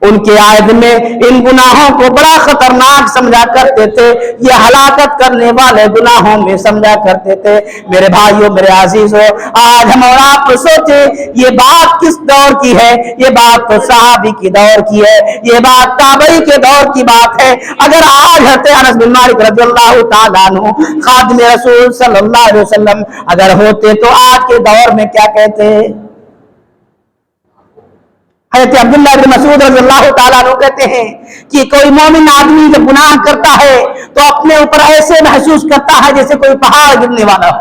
ان کے عہد میں ان گناہوں کو بڑا خطرناک سمجھا کرتے تھے، یہ ہلاکت کرنے والے گناہوں میں سمجھا کرتے تھے. میرے بھائیوں، میرے عزیزوں، آج ہم اور آپ سوچیں یہ بات کس دور کی ہے؟ یہ بات تو صحابی کی دور کی ہے، یہ بات تابعی کے دور کی بات ہے. اگر آج حضرت انس بن مالک رضی اللہ تعالیٰ عنہ خادم رسول صلی اللہ علیہ وسلم اگر ہوتے تو آج کے دور میں کیا کہتے؟ حضرت عبداللہ بن مسعود رضی اللہ تعالیٰ عنہ کہتے ہیں کہ کوئی مومن آدمی جب گناہ کرتا ہے تو اپنے اوپر ایسے محسوس کرتا ہے جیسے کوئی پہاڑ گرنے والا ہو.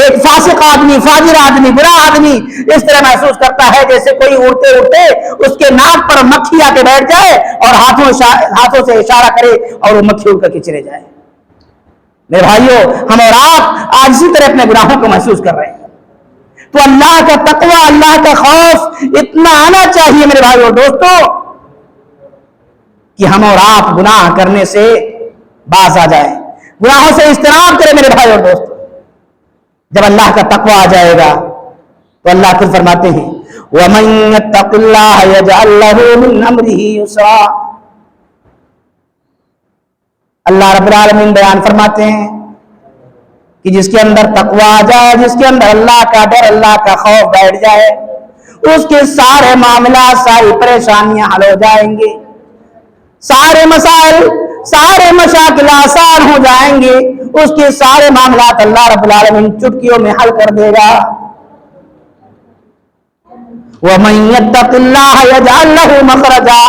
ایک فاسق آدمی، فاجر آدمی، برا آدمی اس طرح محسوس کرتا ہے جیسے کوئی اڑتے اڑتے اس کے ناک پر مکھی آ کے بیٹھ جائے اور ہاتھوں سے اشارہ کرے اور وہ مکھی اڑ کر کے چلے جائے. میرے بھائیوں، ہم اور آپ آج اسی طرح اپنے گناہوں کو محسوس کر رہے ہیں. تو اللہ کا تقوی، اللہ کا خوف اتنا آنا چاہیے میرے بھائیوں اور دوستوں کہ ہم اور آپ گناہ کرنے سے باز آ جائیں، گناہوں سے اجتناب کریں میرے بھائیوں اور دوستوں. جب اللہ کا تقوی آ جائے گا تو اللہ خود فرماتے ہیں وَمَن يَتَّقِ اللَّهَ يَجْعَل لَّهُ مِنْ أَمْرِهِ يُسْرًا. اللہ رب العالمین بیان فرماتے ہیں کہ جس کے اندر تقوی آ جائے، جس کے اندر اللہ کا ڈر، اللہ کا خوف بیٹھ جائے، اس کے سارے معاملات، ساری پریشانیاں حل ہو جائیں گے، سارے مسائل، سارے مشاکل آسان ہو جائیں گے، اس کے سارے معاملات اللہ رب العالمین چٹکیوں میں حل کر دے گا. وَمَن يَتَّقِ اللَّهَ يَجْعَل لَّهُ مَخْرَجًا.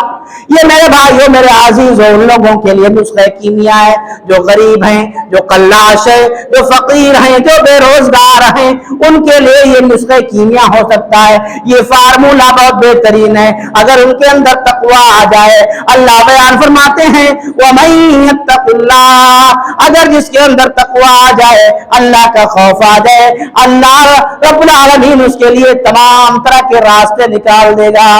یہ میرے بھائیوں، میرے عزیزوں، ان لوگوں کے لیے نسخہ کیمیا ہے جو غریب ہیں، جو قلاش ہے، جو فقیر ہیں، جو بے روزگار ہیں، ان کے لیے یہ نسخہ کیمیا ہو سکتا ہے. یہ فارمولہ بہت بہترین ہے اگر ان کے اندر تقوی آ جائے. اللہ بیان فرماتے ہیں وَمَن يَتَّقِ اللَّهَ. اگر جس کے اندر تقوی آ جائے، اللہ کا خوف آ جائے، اللہ رب العالمین اس کے لیے تمام طرح کے راستے نکال دے گا.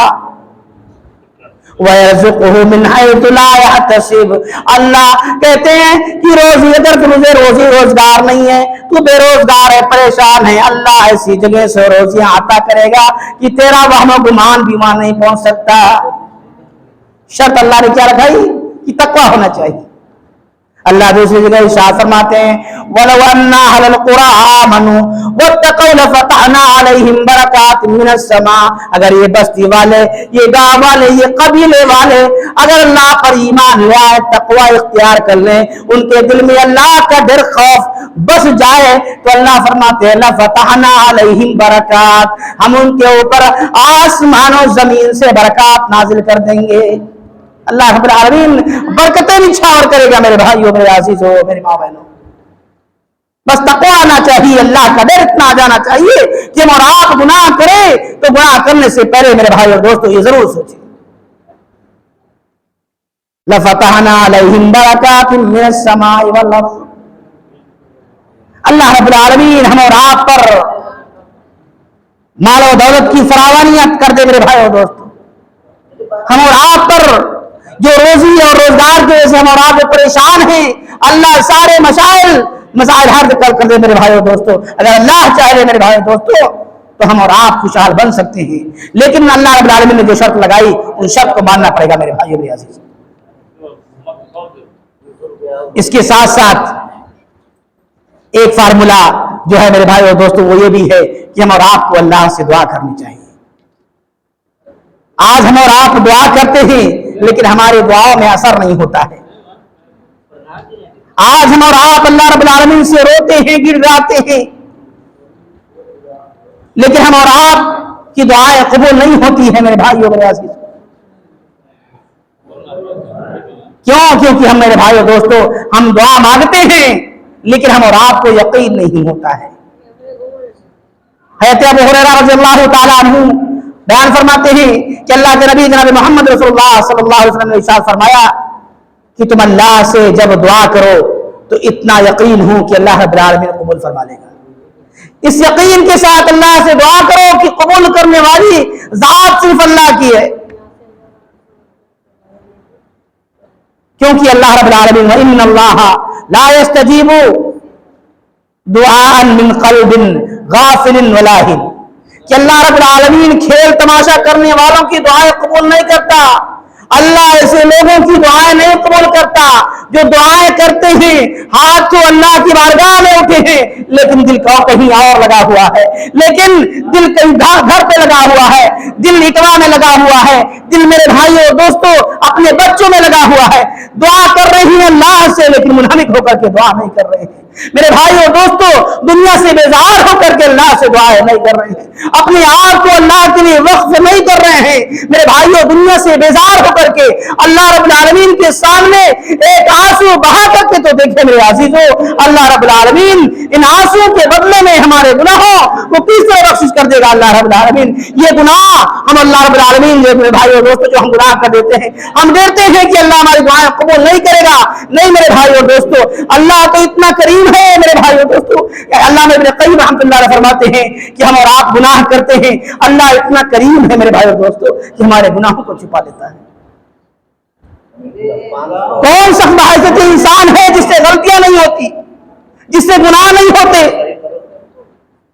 وَيَرْزُقُهُ مِنْ حَيْثُ لَا يَحْتَسِبُ. اللہ کہتے ہیں کہ روزی، اگر تجھے روزی روزگار نہیں ہے، تو بے روزگار ہے، پریشان ہے، اللہ ایسی جگہ سے روزیاں عطا کرے گا کہ تیرا وہم و گمان بھی وہاں نہیں پہنچ سکتا. شرط اللہ نے کیا رکھائی کہ تقوی ہونا چاہیے. اللہ دوسری جگہ ارشاد فرماتے ہیں وَلَوْ أَنَّ أَهْلَ الْقُرَىٰ آمَنُوا وَاتَّقَوْا لَفَتَحْنَا عَلَيْهِمْ بَرَكَاتٍ مِّنَ السَّمَاءِ. اگر یہ بستی والے، یہ گاؤں والے، یہ قبیلے والے اگر اللہ پر ایمان لے آئے، تقوی اختیار کر لیں، ان کے دل میں اللہ کا ڈر، خوف بس جائے، تو اللہ فرماتے ہیں لَفَتَحْنَا عَلَيْهِمْ بَرَكَاتٍ. ہم ان کے اوپر آسمان و زمین سے برکات نازل کر دیں گے. اللہ رب العالمین برکتیں نچھاور کرے گا میرے بھائیوں، میرے عزیزوں، میری ماں بہنوں. بس تقوی آنا چاہیے، اللہ کا ڈر اتنا آ جانا چاہیے کہ ہم اور آپ گناہ کریں تو گناہ کرنے سے پہلے میرے بھائیوں اور دوستوں یہ ضرور سوچیں لَفَتَحْنَا عَلَيْهِمْ بَرَكَاتٍ مِّنَ السَّمَاءِ وَالْأَرْضِ. اللہ رب العالمین ہم اور آپ پر مال و دولت کی فراوانیت کر دے میرے بھائیوں اور دوستوں. ہم اور آپ پر جو روزی اور روزگار کی وجہ سے ہم اور آپ پریشان ہیں، اللہ سارے مسائل حل کر دے میرے بھائیوں دوستوں. اگر اللہ چاہے میرے بھائیوں دوستوں تو ہم اور آپ خوشحال بن سکتے ہیں، لیکن اللہ رب العالمین نے جو شرط لگائی ان شرط کو ماننا پڑے گا میرے بھائیوں، میرے عزیز. اس کے ساتھ ساتھ ایک فارمولہ جو ہے میرے بھائیوں دوستوں وہ یہ بھی ہے کہ ہم اور آپ کو اللہ سے دعا کرنی چاہیے. آج ہم اور آپ دعا کرتے ہیں لیکن ہماری دعاؤں میں اثر نہیں ہوتا ہے. آج ہم اور آپ اللہ رب العالمین سے روتے ہیں، گڑگڑاتے ہیں، لیکن ہم اور آپ کی دعائیں قبول نہیں ہوتی ہیں میرے بھائیوں میرے عزیز۔ کیوں؟ کیونکہ ہم میرے بھائیوں دوستو ہم دعا مانگتے ہیں لیکن ہم اور آپ کو یقین نہیں ہوتا ہے۔ حضرت ابو ہریرہ رضی اللہ تعالیٰ عنہ بیان فرماتے ہیں کہ اللہ کے نبی جناب محمد رسول اللہ صلی اللہ علیہ وسلم نے ارشاد فرمایا کہ تم اللہ سے جب دعا کرو تو اتنا یقین ہو کہ اللہ رب العالمین قبول فرما لے گا۔ اس یقین کے ساتھ اللہ سے دعا کرو کہ قبول کرنے والی ذات صرف اللہ کی ہے، کیونکہ اللہ رب العالمین وَإِنَّ اللَّهَ لَا يَسْتَجِيبُ دُعَاءً مِّن قَلْبٍ غَافِلٍ وَلَاهٍ، کہ اللہ رب العالمین کھیل تماشا کرنے والوں کی دعائیں قبول نہیں کرتا۔ اللہ ایسے لوگوں کی دعائیں نہیں قبول کرتا جو دعائیں کرتے ہیں، ہاتھ تو اللہ کی بارگاہ میں اٹھے ہیں لیکن دل کا کہیں اور لگا ہوا ہے، لیکن دل کہیں گھر پہ لگا ہوا ہے، دل اٹوا میں لگا ہوا ہے، دل میرے بھائیوں دوستوں اپنے بچوں میں لگا ہوا ہے، دعا کر رہی ہیں اللہ سے لیکن منہمک ہو کر کے دعا نہیں کر رہے ہیں۔ میرے بھائیوں دوستوں دنیا سے بیزار ہو کر کے اللہ سے دعائیں نہیں کر رہے ہیں، اپنے آپ کو اللہ کے لیے وقف نہیں کر رہے ہیں۔ میرے بھائیوں دنیا سے بیزار ہو کر کے اللہ رب العالمین کے سامنے ایک آنسو بہا کر کے تو دیکھیں میرے عزیزوں، اللہ رب العالمین ان آنسو کے بدلے میں ہمارے گناہوں کو کس طرح بخشش کر دے گا اللہ رب العالمین۔ یہ گناہ ہم اللہ رب العالمین میرے بھائیوں دوستوں جو ہم گناہ کر دیتے ہیں، ہم ڈرتے ہیں کہ اللہ ہماری دعائیں قبول نہیں کرے گا۔ نہیں میرے بھائیوں دوستوں، اللہ تو اتنا کریم ہے میرے بھائیوں دوستوں، اللہ میں ابن قیم رحمۃ اللہ علیہ فرماتے ہیں کہ ہم اور آپ گناہ کرتے ہیں، اللہ اتنا کریم ہے میرے بھائیوں دوستوں کہ ہمارے گناہوں کو چھپا لیتا ہے۔ کون سا باعزت انسان ہے جس سے غلطیاں نہیں ہوتی، جس سے گناہ نہیں ہوتے،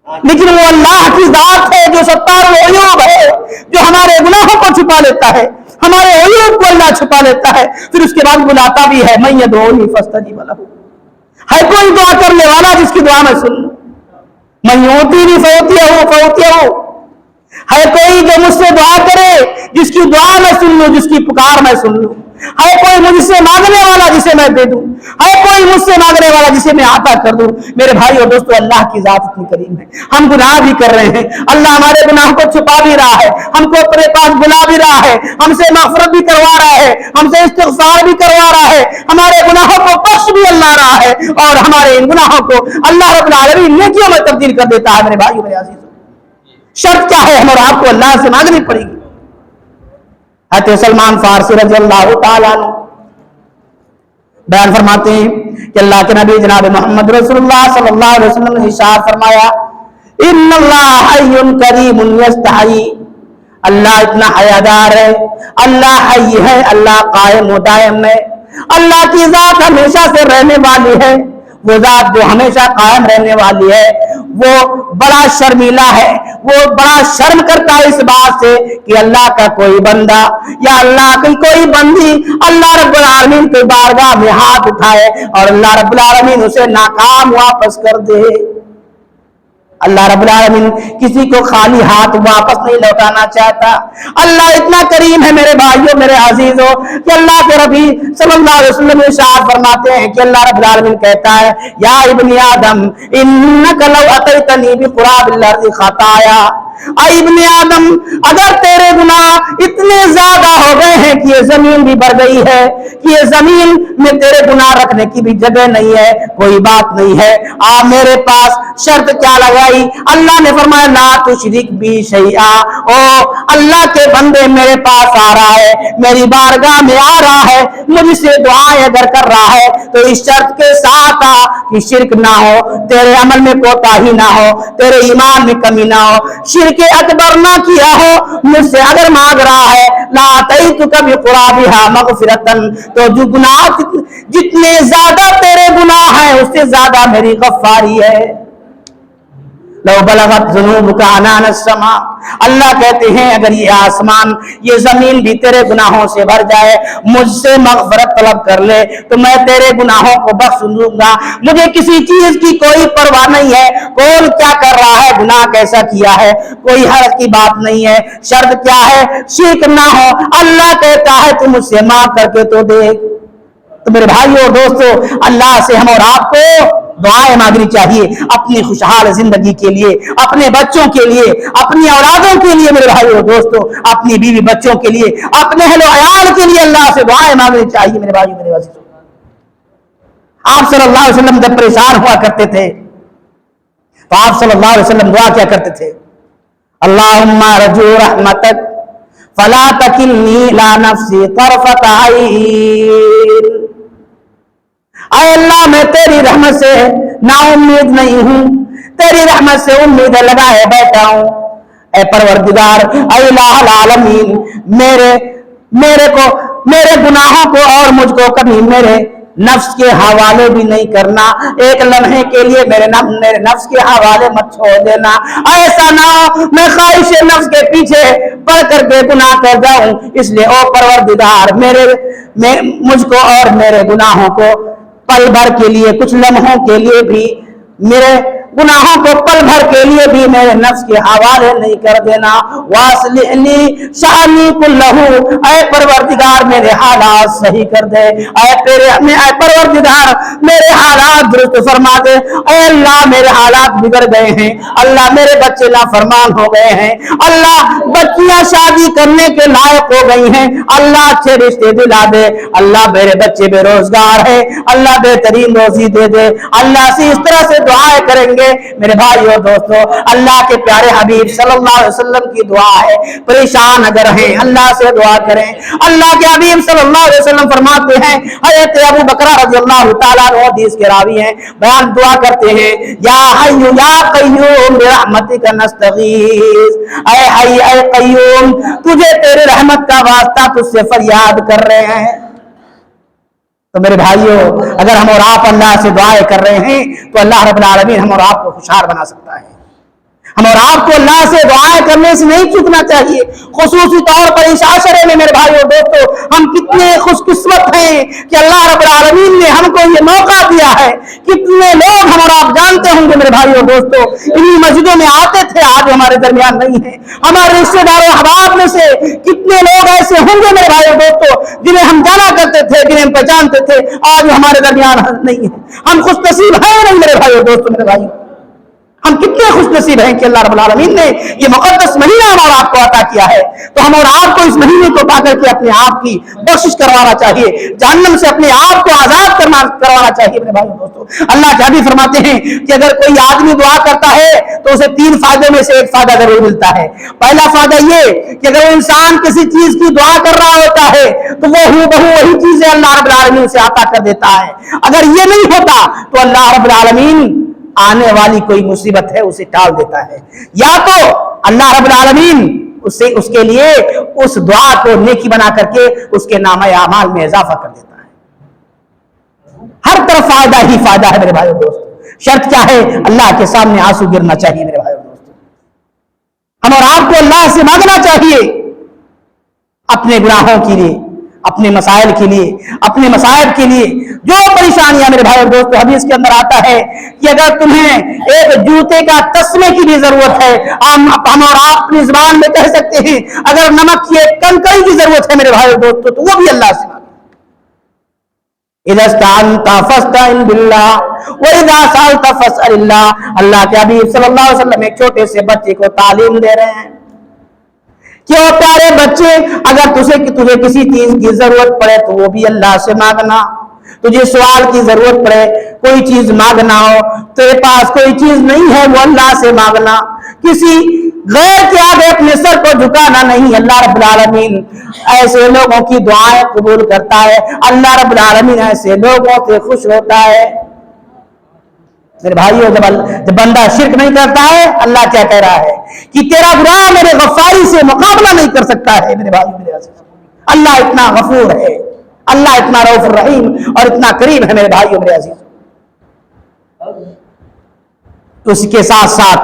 لیکن وہ اللہ کی ذات ہے جو ستار العیوب ہے، جو ہمارے گناہوں کو چھپا لیتا ہے، ہمارے عیوب کو اللہ چھپا لیتا ہے، پھر اس کے بعد بلاتا بھی ہے من یدعونی فاستجیب لہ۔ ہے کوئی دعا کرنے والا جس کی دعا میں سن لوں، من یؤتینی فأوتیہ، ہے کوئی جو مجھ سے دعا کرے جس کی دعا میں سن لوں، جس کی پکار میں سن لوں، ہے کوئی مجھ سے مانگنے والا جسے میں دے دوں، ہے کوئی مجھ سے مانگنے والا جسے میں عطا کر دوں۔ میرے بھائیو دوستو اللہ کی ذات اتنی کریم ہے، ہم گناہ بھی کر رہے ہیں، اللہ ہمارے گناہ کو چھپا بھی رہا ہے، ہم کو اپنے پاس بلا بھی رہا ہے، ہم سے مغفرت بھی کروا رہا ہے، ہم سے استغفار بھی کروا رہا ہے، ہمارے گناہوں کو بخش بھی اللہ رہا ہے، اور ہمارے ان گناہوں کو اللہ رب العالمین نیکیوں میں تبدیل کر دیتا ہے۔ میرے بھائیو میرے عزیزو، شرط کیا ہے؟ ہم اور آپ کو اللہ سے مانگنی پڑے گی۔ حضرت سلمان فارسی رضی اللہ تعالیٰ عنہ بیان فرماتے ہیں کہ اللہ کے نبی جناب محمد رسول اللہ صلی اللہ علیہ وسلم نے ارشاد فرمایا ان اللہ حی کریم یستحیی، اللہ اتنا حیادار ہے، اللہ حی ہے، اللہ قائم و دائم ہے، اللہ کی ذات ہمیشہ سے رہنے والی ہے، وہ ذات جو ہمیشہ قائم رہنے والی ہے، وہ بڑا شرمیلا ہے، وہ بڑا شرم کرتا ہے اس بات سے کہ اللہ کا کوئی بندہ یا اللہ کی کوئی بندی اللہ رب العالمین کے بارگاہ میں ہاتھ اٹھائے اور اللہ رب العالمین اسے ناکام واپس کر دے۔ اللہ رب العالمین کسی کو خالی ہاتھ واپس نہیں لوٹانا چاہتا۔ اللہ اتنا کریم ہے میرے بھائیوں میرے عزیزوں کہ اللہ کے نبی صلی اللہ علیہ وسلم ارشاد فرماتے ہیں کہ اللہ رب العالمین کہتا ہے یا ابن آدم انک لو اتیتنی بقراب الارض خطایا، اے ابن آدم اگر تیرے گناہ اتنے زیادہ ہو گئے ہیں کہ یہ زمین بھی بھر گئی ہے، کہ یہ زمین میں تیرے گناہ رکھنے کی بھی جگہ نہیں ہے، کوئی بات نہیں ہے، آپ میرے پاس شرط کیا لگائی؟ اللہ نے فرمایا لا تشرک بی شیئا، او اللہ کے بندے میرے پاس آ رہا ہے، میری بارگاہ میں آ رہا ہے، مجھ سے دعائیں اگر کر رہا ہے تو اس شرط کے ساتھ آ کہ شرک نہ ہو، تیرے عمل میں کوتاہی نہ ہو، تیرے ایمان میں کمی نہ ہو، شرک اکبر نہ کیا ہو، مجھ سے اگر مانگ رہا ہے لا اتیتک بقرابھا مغفرۃ، تو جو گناہ جتنے زیادہ تیرے گناہ ہیں اس سے زیادہ میری غفاری ہے۔ لو بلغت ذنوبک عنان السماء، اللہ کہتے ہیں اگر یہ آسمان یہ زمین بھی تیرے گناہوں سے بھر جائے، مجھ سے مغفرت طلب کر لے تو میں تیرے گناہوں کو بخش دوں گا، مجھے کسی چیز کی کوئی پرواہ نہیں ہے، کون کیا کر رہا ہے، گناہ کیسا کیا ہے، کوئی حرج کی بات نہیں ہے، شرط کیا ہے؟ شرک نہ ہو۔ اللہ کہتا ہے تو مجھ سے معاف کر کے تو دیکھ، تو میرے بھائیوں اور دوستوں، اللہ سے ہم اور آپ کو دعائیں مانگنی چاہیے اپنی خوشحال زندگی کے لیے، اپنے بچوں کے لیے، اپنی اولادوں کے لیے، میرے بھائیوں اور دوستوں، اپنی بیوی بچوں کے لیے، اپنے اہل و عیال کے لیے اللہ سے دعائیں مانگنی چاہیے میرے بھائیوں میرے عزیزوں۔ آپ صلی اللہ علیہ وسلم جب پریشان ہوا کرتے تھے تو آپ صلی اللہ علیہ وسلم دعا کیا کرتے تھے؟ اللہم رجو رحمتک فلا تکلنی الی نفسی طرفۃ عین، اے اللہ میں تیری رحمت سے نا امید نہیں ہوں، تیری رحمت سے امید لگائے بیٹھا ہوں، اے پروردگار، اے الہ العالمین، میرے گناہوں کو اور مجھ کو کبھی میرے نفس کے حوالے بھی نہیں کرنا، ایک لمحے کے لیے میرے نفس کے حوالے مت چھوڑ دینا، ایسا نہ ہو میں خواہش نفس کے پیچھے پڑ کر کے گناہ کر جاؤں، اس لیے او پروردگار مجھ کو اور میرے گناہوں کو پل بھر کے لیے، کچھ لمحوں کے لیے بھی، میرے گناہوں کو پل بھر کے لیے بھی میرے نفس کے حوالے نہیں کر دینا، واصلح لی شأنی کلہ، اے پروردگار میرے حالات صحیح کر دے، اے پروردگار میرے حالات درست فرما دے، اے اللہ میرے حالات بگڑ گئے ہیں، اللہ میرے بچے نافرمان ہو گئے ہیں، اللہ بچیاں شادی کرنے کے لائق ہو گئی ہیں، اللہ اچھے رشتے دلا دے، اللہ میرے بچے بے روزگار ہے، اللہ بہترین روزی دے دے، اللہ سے اس طرح سے دعائیں کریں گے میرے بھائیو دوستو، اللہ کے پیارے حبیب صلی اللہ علیہ وسلم کی دعا ہے، پریشان اگر ہیں اللہ سے دعا کریں، اللہ کے حبیب صلی اللہ علیہ وسلم فرماتے ہیں، حضرت ابو بکر رضی اللہ تعالیٰ عنہ حدیث کے راوی ہیں، بیان دعا کرتے ہیں، یا حی یا قیوم برحمتک نستغیث، اے حی اے قیوم تجھے تیرے رحمت کا واسطہ تجھ سے فریاد کر رہے ہیں۔ تو میرے بھائیوں، اگر ہم اور آپ اللہ سے دعائیں کر رہے ہیں تو اللہ رب العالمین ہم اور آپ کو خوشحال بنا سکتا ہے۔ ہم اور آپ کو اللہ سے دعائیں کرنے سے نہیں چکنا چاہیے، خصوصی طور پر اس عشرے میں میرے بھائیوں دوستو ہم کتنے خوش قسمت ہیں کہ اللہ رب العالمین نے ہم کو یہ موقع دیا ہے۔ کتنے لوگ ہم اور آپ جانتے ہوں گے میرے بھائیوں دوستو انہی مسجدوں میں آتے تھے، آج ہمارے درمیان نہیں ہیں۔ ہمارے رشتے دار و احباب میں سے کتنے لوگ ایسے ہوں گے میرے بھائیوں دوستو جنہیں ہم جانا کرتے تھے، جنہیں ہم پہچانتے تھے، آج ہمارے درمیان نہیں ہیں۔ ہم خوش نصیب ہیں نہیں میرے بھائیوں دوستو، میرے بھائیوں ہم کتنے خوش نصیب ہیں کہ اللہ رب العالمین نے یہ مقدس مہینہ ہم اور آپ کو عطا کیا ہے۔ تو ہم اور آپ کو اس مہینے کو پا کر کے اپنے آپ کی بخشش کروانا چاہیے، جہنم سے اپنے آپ کو آزاد کروانا چاہیے میرے بھائیوں دوستو۔ اللہ کے حبیب فرماتے ہیں کہ اگر کوئی آدمی دعا کرتا ہے تو اسے 3 فائدوں میں سے ایک فائدہ ضرور ملتا ہے۔ پہلا فائدہ یہ کہ اگر انسان کسی چیز کی دعا کر رہا ہوتا ہے تو وہ ہو وہی چیزیں اللہ رب العالمین سے عطا کر دیتا ہے۔ اگر یہ نہیں ہوتا تو اللہ رب العالمین آنے والی کوئی مصیبت ہے اسے ٹال دیتا ہے، یا تو اللہ رب العالمین اس کے لیے اس دعا کو نیکی بنا کر کے اس کے نامہ اعمال میں اضافہ کر دیتا ہے۔ ہر طرف فائدہ ہی فائدہ ہے میرے بھائیو دوستو۔ شرط کیا ہے؟ اللہ کے سامنے آنسو گرنا چاہیے میرے بھائیو دوستو۔ ہم اور آپ کو اللہ سے مانگنا چاہیے اپنے گناہوں کے لیے، اپنے مسائل کے لیے، اپنے مصائب کے لیے، جو پریشانیاں میرے بھائی اور دوستو حدیث کے اندر آتا ہے کہ اگر تمہیں ایک جوتے کا تسمے کی بھی ضرورت ہے، ہم اور آپ اپنی زبان میں کہہ سکتے ہیں اگر نمک کی ایک کنکری کی ضرورت ہے میرے بھائی اور دوستو تو وہ بھی اللہ سے مانگیں۔ اذا استعنت فاستعن باللہ واذا سألت فاسأل اللہ۔ اللہ کے حبیب صلی اللہ علیہ وسلم ایک چھوٹے سے بچے کو تعلیم دے رہے ہیں کہ او پیارے بچے، اگر تجھے کسی چیز کی ضرورت پڑے تو وہ بھی اللہ سے مانگنا، تجھے سوال کی ضرورت پڑے، کوئی چیز مانگنا ہو، تیرے پاس کوئی چیز نہیں ہے وہ اللہ سے مانگنا، کسی غیر کے آگے اپنے سر کو جھکانا نہیں۔ اللہ رب العالمین ایسے لوگوں کی دعائیں قبول کرتا ہے، اللہ رب العالمین ایسے لوگوں سے خوش ہوتا ہے۔ میرے بھائیو، جب بندہ شرک نہیں کرتا ہے اللہ کیا کہہ رہا ہے کہ تیرا گناہ میرے غفاری سے مقابلہ نہیں کر سکتا ہے۔ میرے بھائیو میرے عزیز، اللہ اتنا غفور ہے، اللہ اتنا رؤوف الرحیم اور اتنا کریم ہے میرے بھائیو میرے عزیز۔ اس کے ساتھ ساتھ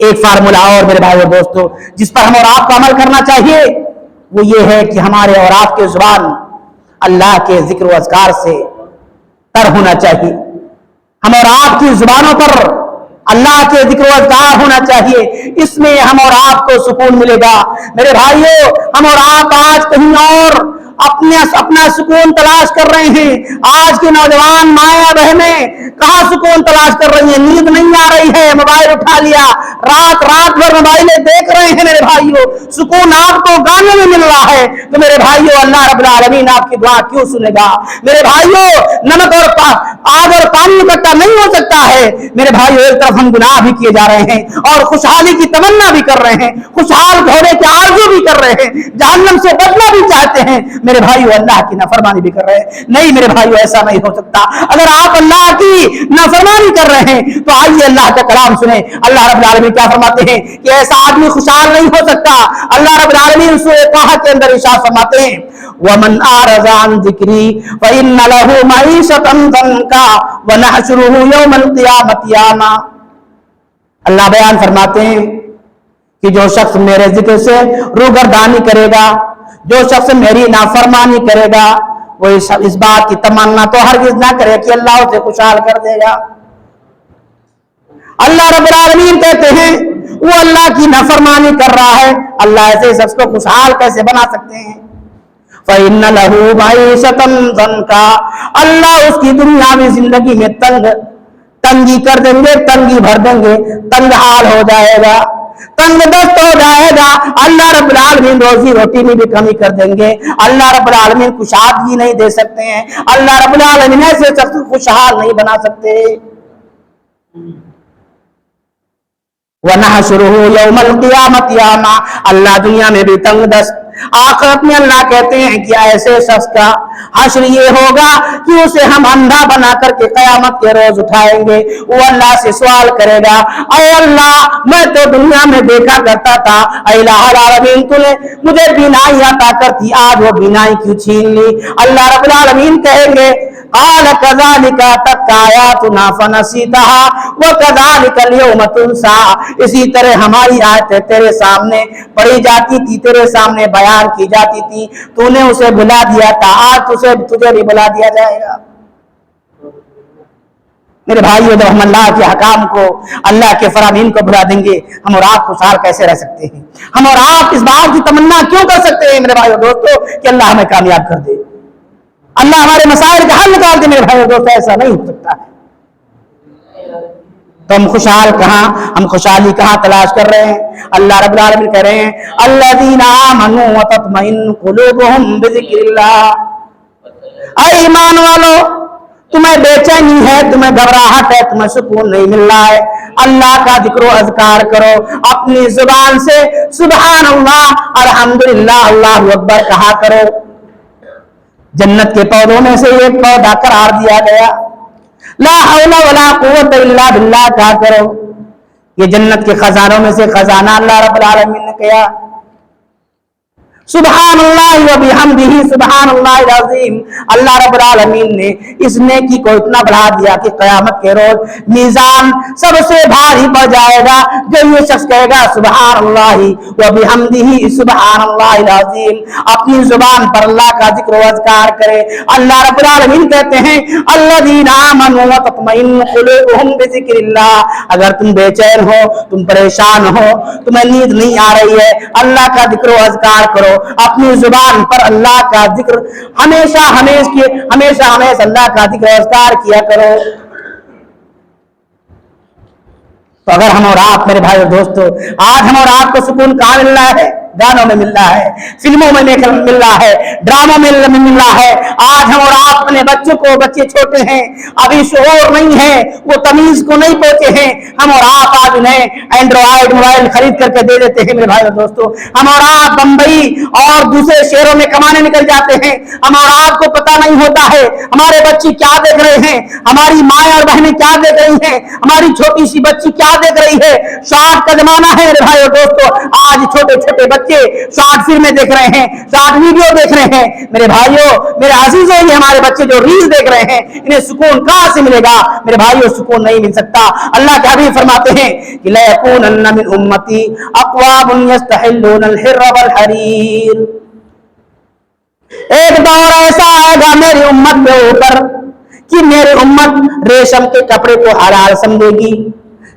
ایک فارمولہ اور میرے بھائیو دوستو جس پر ہم اور آپ کو عمل کرنا چاہیے وہ یہ ہے کہ ہمارے اور آپ کے زبان اللہ کے ذکر و اذکار سے تر ہونا چاہیے۔ ہم اور آپ کی زبانوں پر اللہ کے ذکر و اذکار ہونا چاہیے، اس میں ہم اور آپ کو سکون ملے گا۔ میرے بھائیو، ہم اور آپ آج کہیں اور اپنا سکون تلاش کر رہے ہیں۔ آج کے نوجوان مایا بہنیں کہاں سکون تلاش کر رہی ہیں؟ نیند نہیں آ رہی ہے، موبائل اٹھا لیا، رات بھر موبائلیں دیکھ رہے ہیں۔ میرے بھائیوں سکون آپ کو گانے میں مل رہا ہے تو میرے بھائیوں اللہ رب العالمین آپ کی دعا کیوں سنے گا؟ میرے بھائیوں نمک اور آگ اور پانی اکٹھا نہیں ہو سکتا ہے۔ میرے بھائیوں ایک طرف ہم گناہ بھی کیے جا رہے ہیں اور خوشحالی کی تمنا بھی کر رہے ہیں، خوشحال ہونے کی آرزو بھی کر رہے ہیں، جہنم سے بچنا بھی چاہتے ہیں۔ میرے بھائیو اللہ کی نافرمانی بھی کر رہے ہیں۔ نہیں میرے بھائیو ایسا نہیں ہو سکتا۔ اگر آپ اللہ کی نافرمانی کر رہے ہیں تو آئیے اللہ کا کلام سنیں۔ اللہ رب العالمین کیا فرماتے ہیں کہ ایسا آدمی خوشحال نہیں ہو سکتا۔ اللہ رب العالمین سورہ طٰہٰ کے اندر ارشاد فرماتے ہیں وَمَنْ أَعْرَضَ عَنْ ذِكْرِي فَإِنَّ لَهُ مَعِيشَةً ضَنْكًا وَنَحْشُرُهُ يَوْمَ الْقِيَامَةِ أَعْمَىٰ۔ اللہ بیان فرماتے ہیں کہ جو شخص میرے ذکر سے روگردانی کرے گا، جو شخص میری نافرمانی کرے گا، وہ اس بات کی تمنا تو ہرگز نہ کرے کہ اللہ اسے خوشحال کر دے گا۔ اللہ رب العالمین کہتے ہیں وہ اللہ کی نافرمانی کر رہا ہے، اللہ ایسے شخص کو خوشحال کیسے بنا سکتے ہیں؟ فَإِنَّ لَهُ مَعِيشَةً ضَنْكًا، اللہ اس کی دنیاوی زندگی میں تنگی کر دیں گے، تنگی بھر دیں گے، تنگ حال ہو جائے گا، تنگ دست ہو جائے گا۔ اللہ رب العالمین روزی روٹی میں بھی کمی کر دیں گے، اللہ رب العالمین خوشحالی نہیں دے سکتے ہیں، اللہ رب العالمین ایسے شخص خوشحال نہیں بنا سکتے۔ وَنَحْشُرُهُ يَوْمَ الْقِيَامَةِ أَعْمَىٰ، اللہ دنیا میں بھی تنگ دست، آخرت میں اللہ کہتے ہیں کہ ایسے شخص کا حشر یہ ہوگا کہ اسے ہم اندھا بنا کر کے قیامت کے روز اٹھائیں گے۔ وہ اللہ سے سوال کرے گا اے اللہ میں تو دنیا میں دیکھا کرتا تھا، اے الہ العالمین تو نے مجھے بینائی عطا کرتی، آج وہ بینائی کیوں چھین لی؟ اللہ رب العالمین کہیں گے قال كذلك اتتك آياتنا فنسيتها وكذلك اليوم تنسى، اسی طرح ہماری آیتیں تیرے سامنے پڑھی جاتی تھی، تیرے سامنے بیان کی جاتی تھی، تو نے اسے بھلا دیا تھا، آج تجھے بھی بھلا دیا جائے گا۔ میرے بھائیو جب ہم اللہ کے حکام کو، اللہ کے فرامین کو بھلا دیں گے، ہم اور آپ خوشحال کیسے رہ سکتے ہیں؟ ہم اور آپ اس بات کی تمنا کیوں کر سکتے ہیں میرے بھائیو دوستو کہ اللہ ہمیں کامیاب کر دے، اللہ ہمارے مسائل کا حل نکال دے؟ میرے بھائیو دوستو ایسا نہیں ہو سکتا ہے۔ تو ہم خوشحال کہاں، ہم خوشحالی کہاں تلاش کر رہے ہیں؟ اللہ رب العالمین کہہ رہے ہیں الذین آمنوا وتطمئن قلوبهم بذکر اللہ، اے ایمان والو تمہیں بے چینی ہے، تمہیں گھبراہٹ ہے، تمہیں سکون نہیں مل رہا ہے، اللہ کا ذکر و اذکار کرو، اپنی زبان سے سبحان اللہ، الحمدللہ، اللہ اکبر کہا کرو۔ جنت کے پودوں میں سے ایک پودا قرار دیا گیا، لا حول ولا قوت الا باللہ کہا کرو۔ یہ جنت کے خزانوں میں سے خزانہ اللہ رب العالمین نے کہا سبحان اللہ وبحمدہ سبحان اللہ العظیم۔ اللہ رب العالمین نے اس نیکی کو اتنا بڑھا دیا کہ قیامت کے روز میزان سب سے بھاری پڑ جائے گا جو یہ شخص کہے گا سبحان اللہ وبحمدہ سبحان اللہ العظیم، اپنی زبان پر اللہ کا ذکر و اذکار کرے۔ اللہ رب العالمین کہتے ہیں الذین آمنوا وتطمئن قلوبهم بذکر اللہ، اگر تم بے چین ہو، تم پریشان ہو، تمہیں نیند نہیں آ رہی ہے، اللہ کا ذکر و اذکار کرو، اپنی زبان پر اللہ کا ذکر ہمیشہ اللہ کا ذکر و اذکار کیا کرو۔ تو اگر ہم اور آپ میرے بھائی اور دوستو آج ہم اور آپ کو سکون کہاں مل رہا ہے؟ گانوں میں مل رہا ہے، فلموں میں مل رہا ہے، ڈراموں میں مل رہا ہے۔ آج ہم اور آپ اپنے بچوں کو، بچے چھوٹے ہیں ابھی شعور نہیں ہے، وہ تمیز کو نہیں پہنچے ہیں، ہم اور آپ آج انہیں اینڈرائڈ موبائل خرید کر کے دے دیتے ہیں۔ میرے بھائی اور دوستو ہم اور آپ بمبئی اور دوسرے شہروں میں کمانے نکل جاتے ہیں، ہم اور آپ کو پتہ نہیں ہوتا ہے ہمارے بچے کیا دیکھ رہے ہیں، ہماری مائیں اور بہنیں کیا دیکھ رہی ہیں، ہماری چھوٹی سی بچی کیا دیکھ رہی ہے۔ شارٹ کا زمانہ ہے میرے بھائی اور دوستو، آج چھوٹے چھوٹے بچے شارٹ فلمیں دیکھ رہے ہیں، شارٹ ویڈیو دیکھ رہے ہیں۔ میرے بھائیوں، میرے عزیزوں، یہ ہمارے بچے جو ریل دیکھ رہے ہیں انہیں سکون کہاں سے ملے گا؟ میرے بھائیوں سکون نہیں مل سکتا۔ اللہ کے حبیب فرماتے ہیں کہ لَيَكُونَنَّ مِنْ أُمَّتِي أَقْوَامٌ يَسْتَحِلُّونَ الْحِرَّ وَالْحَرِيرَ، ایک دور ایسا آئے گا میری امت کے اوپر کہ میری امت ریشم کے کپڑے کو حلال سمجھے گی،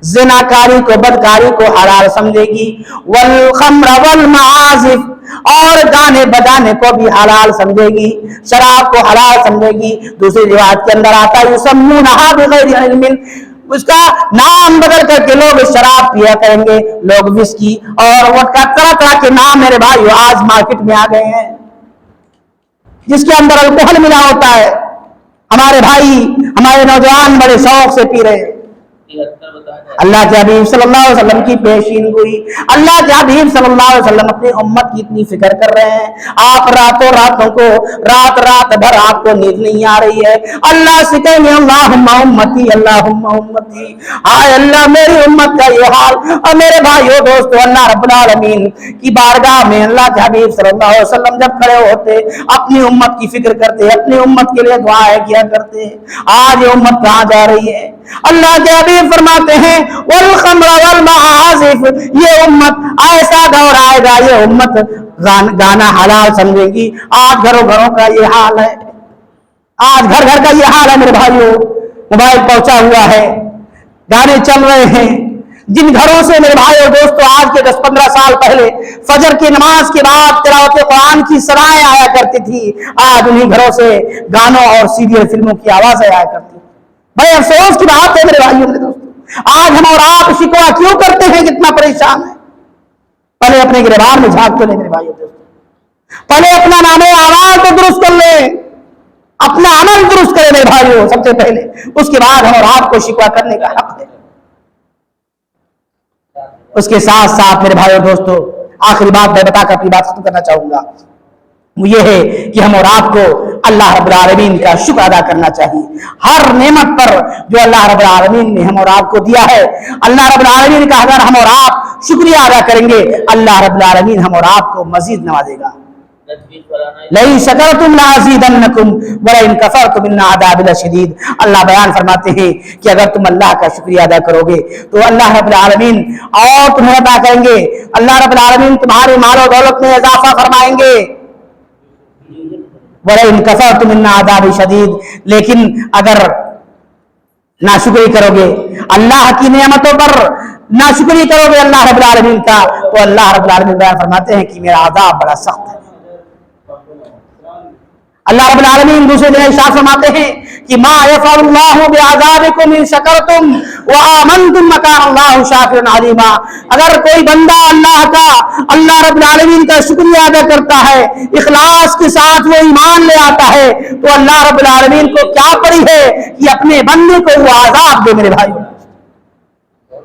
زناکاری کو، بدکاری کو حلال سمجھے گی، والخمر والمعازف، اور گانے بجانے کو بھی حلال سمجھے گی، شراب کو حلال سمجھے گی۔ دوسری روایت کے اندر آتا ہے یسمونھا بغیر علم، اس کا نام بدل کر کے لوگ شراب پیا کریں گے، لوگ وسکی اور وڈکا، طرح طرح کے نام میرے بھائی آج مارکیٹ میں آ گئے ہیں جس کے اندر الکوہل ملا ہوتا ہے۔ ہمارے بھائی، ہمارے نوجوان بڑے شوق سے پی رہے ہیں۔ اللہ کے حبیب صلی اللہ علیہ وسلم کی پیشین گوئی، اللہ کے حبیب صلی اللہ علیہ وسلم اپنی امت کی اتنی فکر کر رہے ہیں، آپ راتوں کو رات بھر آپ کو نیند نہیں آ رہی ہے، اللہ سے کہیں گے اللہم امتی، اللہم امتی، آئے اللہ میری امت کا یہ حال۔ اور میرے بھائیو دوستو، اللہ رب العالمین کی بارگاہ میں اللہ کے حبیب صلی اللہ علیہ وسلم جب کھڑے ہوتے، اپنی امت کی فکر کرتے، اپنی امت کے لیے دعائیں کیا کرتے۔ آج یہ امت کہاں جا رہی ہے؟ اللہ کے حبیب فرماتے ہیں والخمر والمعازف، یہ امت ایسا دور آئے گا، یہ امت گانا حلال سمجھے گی۔ آج گھروں کا یہ حال ہے، آج گھر کا یہ حال ہے میرے بھائیوں۔ موبائل پہنچا ہوا ہے، گانے چل رہے ہیں۔ جن گھروں سے میرے بھائی اور دوستو آج کے 10-15 سال پہلے فجر کی نماز کے بعد تلاوت قرآن کی صدائیں آیا کرتی تھی، آج انہی گھروں سے گانوں اور سیریل فلموں کی آوازیں آیا کرتی۔ بڑے افسوس کی بات ہے میرے بھائیوں میرے دوستو، آج ہم اور آپ شکوہ کیوں کرتے ہیں، کتنا پریشان ہے۔ پہلے اپنے گریبان میں جھانک لیں میرے بھائیوں دوستو، پہلے اپنا نام اعمال کو درست کر لیں، اپنا عمل درست کریں میرے بھائیوں سب سے پہلے، اس کے بعد ہم اور آپ کو شکوہ کرنے کا حق ہے۔ اس کے ساتھ ساتھ میرے بھائیوں دوستو، آخری بات میں بتا کر اپنی بات ختم کرنا چاہوں گا، وہ یہ ہے کہ ہم اور آپ کو اللہ رب العالمین کا شکر ادا کرنا چاہیے۔ ہر نعمت پر جو اللہ رب العالمین نے ہم اور آپ کو دیا ہے، اللہ رب العالمین کا اگر ہم اور آپ شکریہ ادا کریں گے، اللہ رب العالمین ہم اور آپ کو مزید نوازے گا۔ لئن شکرتم لازیدنکم ولئن کفرتم ان عذابی لشدید۔ اللہ بیان فرماتے ہیں کہ اگر تم اللہ کا شکریہ ادا کرو گے تو اللہ رب العالمین اور تمہیں عطا کریں گے، اللہ رب العالمین تمہارے مال و دولت میں اضافہ فرمائیں گے۔ وَلَئِن كَفَرْتُمْ إِنَّ عَذَابِي شَدِيدٌ، لیکن اگر ناشکری کرو گے، اللہ کی نعمتوں پر ناشکری کرو گے اللہ رب العالمین کا، تو اللہ رب العالمین بیان فرماتے ہیں کہ میرا عذاب بڑا سخت ہے۔ اللہ رب العالمین دوسرے جگہ ارشاد فرماتے ہیں کہ ما يفعل اللہ بعذابکم ان شکرتم وآمنتم وکان اللہ شاکرا علیما۔ اگر کوئی بندہ اللہ رب العالمین کا شکریہ ادا کرتا ہے، اخلاص کے ساتھ وہ ایمان لے آتا ہے، تو اللہ رب العالمین کو کیا پڑی ہے کہ اپنے بندے کو وہ عذاب دے۔ میرے بھائیوں،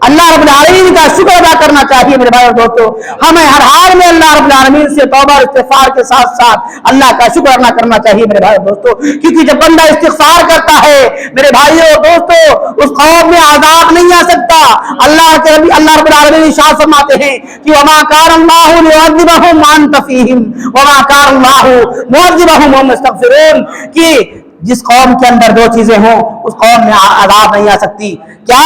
اللہ رب العالمین کا شکر ادا کرنا چاہیے میرے بھائی اور دوستو۔ ہمیں ہر حال میں اللہ رب العالمین سے توبہ اور استغفار کے ساتھ ساتھ اللہ کا شکر ادا کرنا چاہیے میرے بھائی اور دوستو، کیونکہ جب بندہ استغفار کرتا ہے میرے بھائیوں اور دوستو، اس قوم میں عذاب نہیں آ سکتا۔ اللہ رب العالمین ارشاد فرماتے ہیں کہ وما كان الله ليعذبهم وانت فيهم وما كان الله معذبهم وهم يستغفرون، کہ جس قوم کے اندر دو چیزیں ہوں اس قوم میں عذاب نہیں آ سکتی۔ کیا؟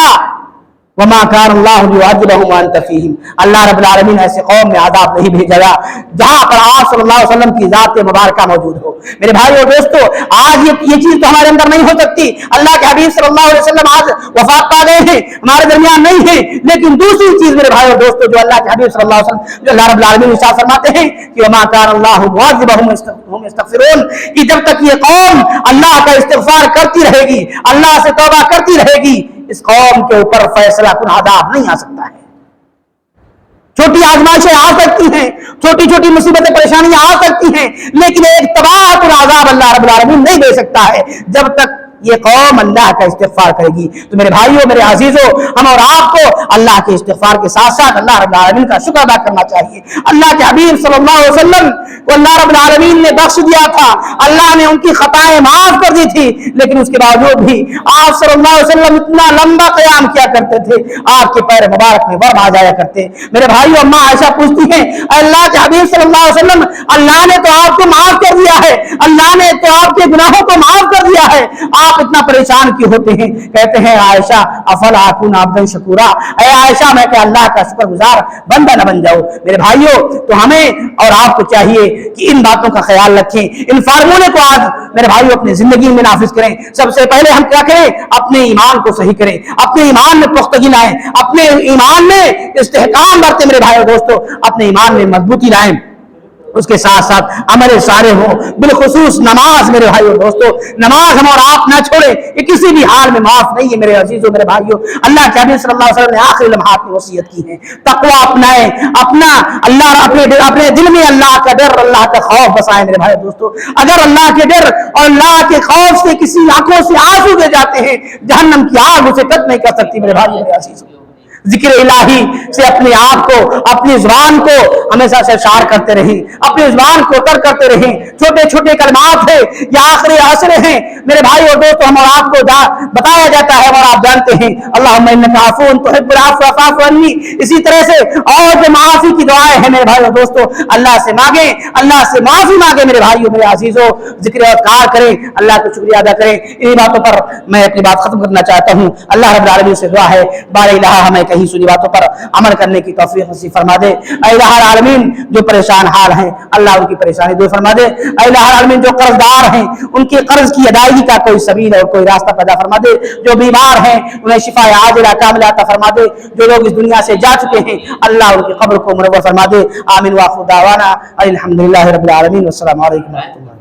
وما كان الله ليعذبهم وانت فيهم، اللہ رب العالمین ایسے قوم میں عذاب نہیں بھیجے گا جہاں پر آپ صلی اللہ علیہ وسلم کی ذات مبارکہ موجود ہو۔ میرے بھائی اور دوستو، آج یہ چیز تو ہمارے اندر نہیں ہو سکتی۔ اللہ کے حبیب صلی اللہ علیہ وسلم آج وفات پا گئے ہیں، ہمارے درمیان نہیں ہیں، لیکن دوسری چیز میرے بھائی اور دوستو جو اللہ کے حبیب صلی اللہ علیہ وسلم، جو اللہ رب العالمین ارشاد فرماتے ہیں کہ وما كان الله معذبهم وهم يستغفرون، کہ جب تک یہ قوم اللہ کا استغفار کرتی رہے گی، اللہ سے توبہ کرتی رہے گی، اس قوم کے اوپر فیصلہ کن عذاب نہیں آ سکتا ہے۔ چھوٹی آزمائشیں آ سکتی ہیں، چھوٹی چھوٹی مصیبتیں پریشانیاں آ سکتی ہیں، لیکن ایک تباہ کن عذاب اللہ رب العالمین نہیں دے سکتا ہے جب تک یہ قوم اللہ کا استغفار کرے گی۔ تو میرے بھائیوں، میرے عزیزوں، ہم اور آپ کو اللہ کے استغفار کے ساتھ ساتھ اللہ رب العالمین کا شکر ادا کرنا چاہیے۔ اللہ کے حبیب صلی اللہ علیہ وسلم کو اللہ رب العالمین نے بخش دیا تھا، اللہ نے ان کی خطائیں معاف کر دی تھی، لیکن اس کے باوجود بھی آپ صلی اللہ علیہ وسلم اتنا لمبا قیام کیا کرتے تھے، آپ کے پیر مبارک میں ورم آ جایا کرتے۔ میرے بھائیوں، اماں عائشہ پوچھتی ہیں اللہ کے حبیب صلی اللہ علیہ وسلم، اللہ نے تو آپ کو معاف کر دیا ہے، اللہ نے تو آپ کے گناہوں کو معاف کر دیا ہے، آپ اتنا پریشان کیوں ہوتے ہیں؟ کہتے ہیں عائشہ افلا اکون عبدا شکورا، اے عائشہ میں کہ اللہ کا شکر گزار بندہ نہ بن جاؤ۔ میرے بھائیوں، تو ہمیں اور آپ کو چاہیے کہ ان باتوں کا خیال رکھیں، ان فارمولے کو آج میرے بھائیوں اپنی زندگی میں نافذ کریں۔ سب سے پہلے ہم کیا کریں؟ اپنے ایمان کو صحیح کریں، اپنے ایمان میں پختگی لائیں، اپنے ایمان میں استحکام برتیں میرے بھائیوں دوستو، اپنے ایمان میں مضبوطی لائیں۔ اس کے ساتھ ساتھ عمل صالح ہو، بالخصوص نماز میرے بھائیو دوستو، نماز ہم اور آپ نہ چھوڑیں، یہ کسی بھی حال میں معاف نہیں ہے میرے عزیزو میرے بھائیو۔ اللہ کے حبیب صلی اللہ علیہ وسلم نے آخری لمحات میں وصیت کی ہے، تقوی اپنائیں، اپنا اللہ اپنے دل میں اللہ کا ڈر، اللہ کا خوف بسائیں میرے بھائی دوستو۔ اگر اللہ کے ڈر اور اللہ کے خوف سے کسی آنکھوں سے آنسو دے جاتے ہیں، جہنم کی آگ اسے ٹچ نہیں کر سکتی میرے بھائی میرے عزیزو۔ ذکر الہی سے اپنے آپ کو، اپنی زبان کو ہمیشہ سرشار کرتے رہیں، اپنی زبان کو کرتے رہیں۔ چھوٹے چھوٹے کلمات ہیں یا آخری عصر ہیں میرے بھائی اور دوستو، ہم اور آپ کو بتایا جاتا ہے اور آپ جانتے ہیں، اللہم انک عفو تحب العفو فاعف عنی۔ اسی طرح سے اور جو معافی کی دعائیں ہیں میرے بھائی اور دوستو، اللہ سے مانگیں، اللہ سے معافی مانگیں میرے بھائیو میرے عزیزو، ذکر اذکار کریں، اللہ کا شکریہ ادا کریں۔ انہی باتوں پر میں اپنی بات ختم کرنا چاہتا ہوں۔ اللہ رب العالمین سے دعا ہے بار الہ ہمیں کہیں سنی باتوں پر عمل کرنے کی توفیق نصیب فرما دے۔ اے الہ العالمین جو پریشان حال ہیں اللہ ان کی پریشانی دور فرما دے۔ اے الہ العالمین جو قرض دار ہیں ان کے قرض کی ادائیگی کا کوئی سبیل اور کوئی راستہ پیدا فرما دے۔ جو بیمار ہیں انہیں شفا عاجلہ کاملہ عطا فرما دے۔ جو لوگ اس دنیا سے جا چکے ہیں اللہ ان کی قبر کو منور فرما دے۔ آمین واخر دعوانا الحمدللہ رب العالمین، والسلام علیکم ورحمۃ اللہ۔